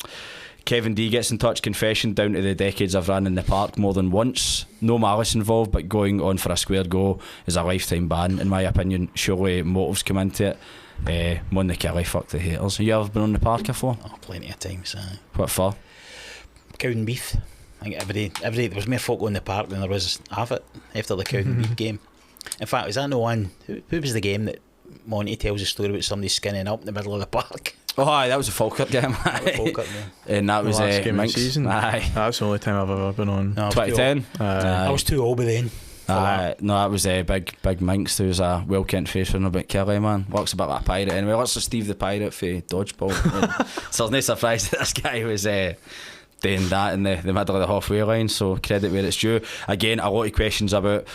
Kevin D gets in touch. Confession, down to the decades I've ran in the park more than once. No malice involved, but going on for a square go is a lifetime ban, in my opinion. Surely motives come into it. Monty Kelly, fuck the haters. Have you ever been on the park before? Oh, plenty of times. What for? Cow and beef. I think every day there was more folk on the park than there was half it after the cow and beef game. In fact, was that no one? Who was the game that Monty tells a story about somebody skinning up in the middle of the park? Oh, aye, that was a Falkirk game. And that was last game of Minx. the season. Aye. That's the only time I've ever been on. No, 2010. I was too old by then. No, that was Big Minx, who's a well kent face from about Kelly, man. Looks a bit like a pirate anyway. Looks like Steve the Pirate for Dodgeball. So I was no surprised that this guy was doing that in the middle of the halfway line, so credit where it's due. Again, a lot of questions about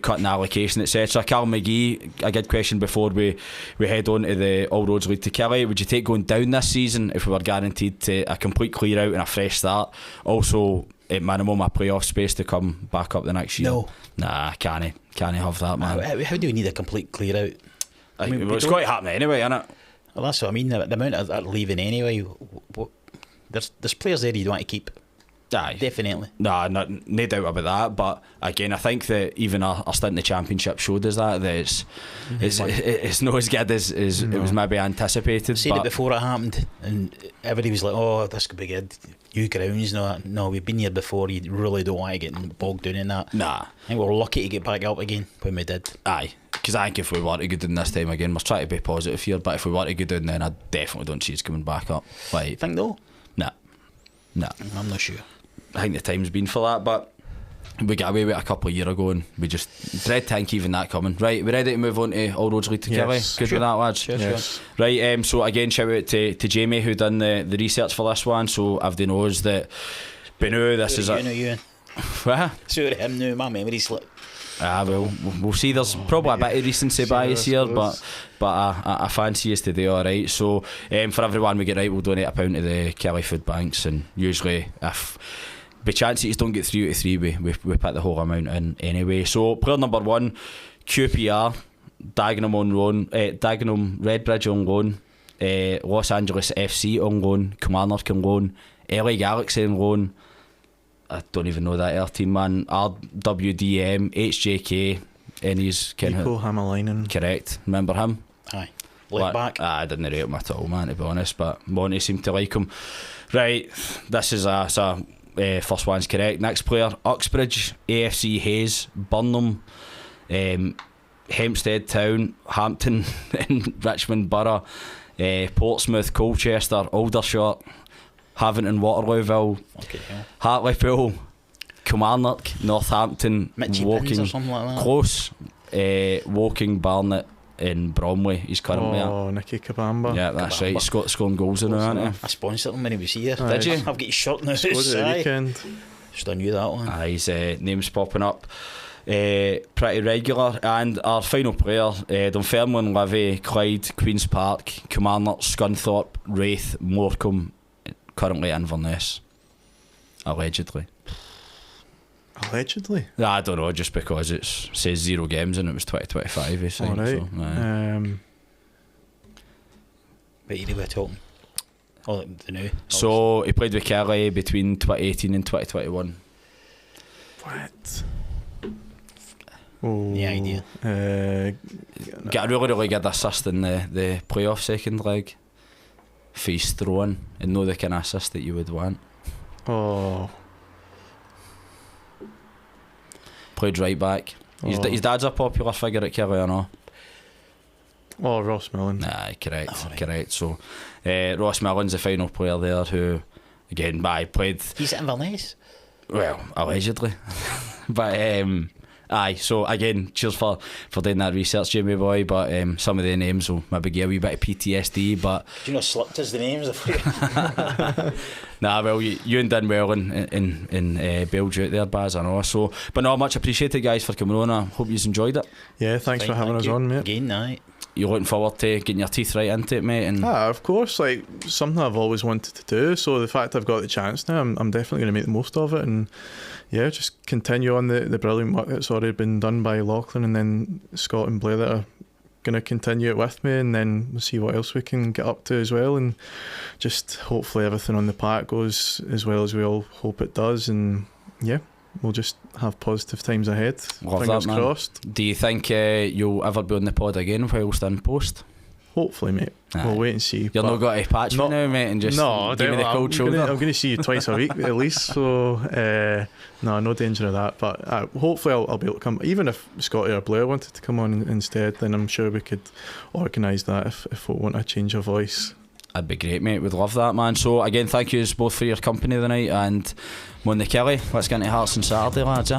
cutting allocation, etc. Carl McGee, a good question before we head on to the All Roads lead to Kelly. Would you take going down this season if we were guaranteed to a complete clear out and a fresh start? Also, at minimum, a playoff space to come back up the next year? No. Nah, can't have that, man. How do we need a complete clear out? I mean, it's going to happen anyway, isn't it? Well, that's what I mean. The amount of that leaving anyway. There's players there you don't want to keep. Aye. Definitely. No doubt about that. But again, I think that even our stint in the Championship showed us that it's not as good as it was maybe anticipated. Said it before it happened, and everybody was like, "Oh, this could be good." You grounds, no, we've been here before. You really don't want to get bogged down in that. Nah, I think we're lucky to get back up again when we did. Aye, because I think if we were to go down this time again, we're trying to be positive here. But if we were to go down, then I definitely don't see us coming back up. You think though? Nah, I'm not sure. I think the time's been for that, but we got away with it a couple of years ago and we just dread think even that coming. Right, we're ready to move on to All Roads lead to Kelly. Good with that, lads? Sure. Right, so again, shout out to Jamie who done the research for this one. So everybody knows that But now this is You know, Ewan. What? Sure, him now. My memory's slipped. Well, we'll see. There's probably a bit of recency bias here, but I fancy us to do alright. So for everyone we get right, we'll donate £1 to the Kelly Food Banks, and usually if by chance you don't get 3 out of 3, we put the whole amount in anyway. So player number 1, QPR, Dagenham on loan, Dagenham Redbridge on loan, Los Angeles FC on loan, Kilmarnock on loan, LA Galaxy on loan. I don't even know that other team, man. RWDM, HJK, and he's Nico Hamalainen. Correct. Remember him? Aye. Left back. I didn't rate him at all, man, to be honest. But Monty seemed to like him. Right, this is first one's correct. Next player, Uxbridge, AFC Hayes, Burnham, Hempstead Town, Hampton, and Richmond Borough, Portsmouth, Colchester, Aldershot, Havant and Waterlooville, Hartlepool, Kilmarnock, Northampton, Mitchie Woking, Pins or something like that. close, Woking, Barnet, and Bromley. He's currently at. Nicky Kabamba. Yeah, that's Kabamba. right. He's scoring goals in there, hasn't I sponsored him when he was here. Did you? I've got his shirt now. Scored at the Aye. weekend. Just I knew that one. His name's popping up pretty regular. And our final player, Dunfermline, Levy, Clyde, Queen's Park, Kilmarnock, Scunthorpe, Wraith, Morecambe, currently Inverness, allegedly. Allegedly. I don't know, just because it says 0 games and it was 2025. He signed, Alright. so, aye. But you were talking. Oh, the new. So he played with Kelly between 2018 and 2021. What? Oh, The idea. Got a really good assist in the playoff second leg. Face throwing and know the kind of assist that you would want. Oh. Played right back. His dad's a popular figure at Kelly, or no? Oh, Ross Millen. Nah, correct, Oh, right. correct. So Ross Millen's the final player there who, again, played, He's at Inverness. well, allegedly. But aye, so again, cheers for doing that research, Jamie boy. But some of the names will maybe give a wee bit of PTSD. But Do you know slipped us the names? nah, well, you done well in bailed you out there, Baz, I know. So, but no, much appreciated, guys, for coming on. I hope you enjoyed it. Yeah, thanks for having us on, mate. Again, aye. You're looking forward to getting your teeth right into it, mate. And Of course, like something I've always wanted to do. So the fact I've got the chance now, I'm definitely going to make the most of it, and yeah, just continue on the brilliant work that's already been done by Lachlan and then Scott and Blair that are going to continue it with me, and then we'll see what else we can get up to as well, and just hopefully everything on the park goes as well as we all hope it does, and yeah, we'll just have positive times ahead. Love Fingers that, man. crossed. do you think you'll ever be on the pod again whilst in post? Hopefully, mate. Aye. We'll wait and see. You're but not got to patch me not- now, mate, and just no, give me the cold shoulder. I'm going to see you twice a week at least, so no danger of that. But hopefully I'll be able to come. Even if Scotty or Blair wanted to come on instead, then I'm sure we could organise that if we want a change of voice. That'd be great, mate. We'd love that, man. So again, thank you both for your company tonight, and Monty Kelly, let's get into Hearts on Saturday, lads.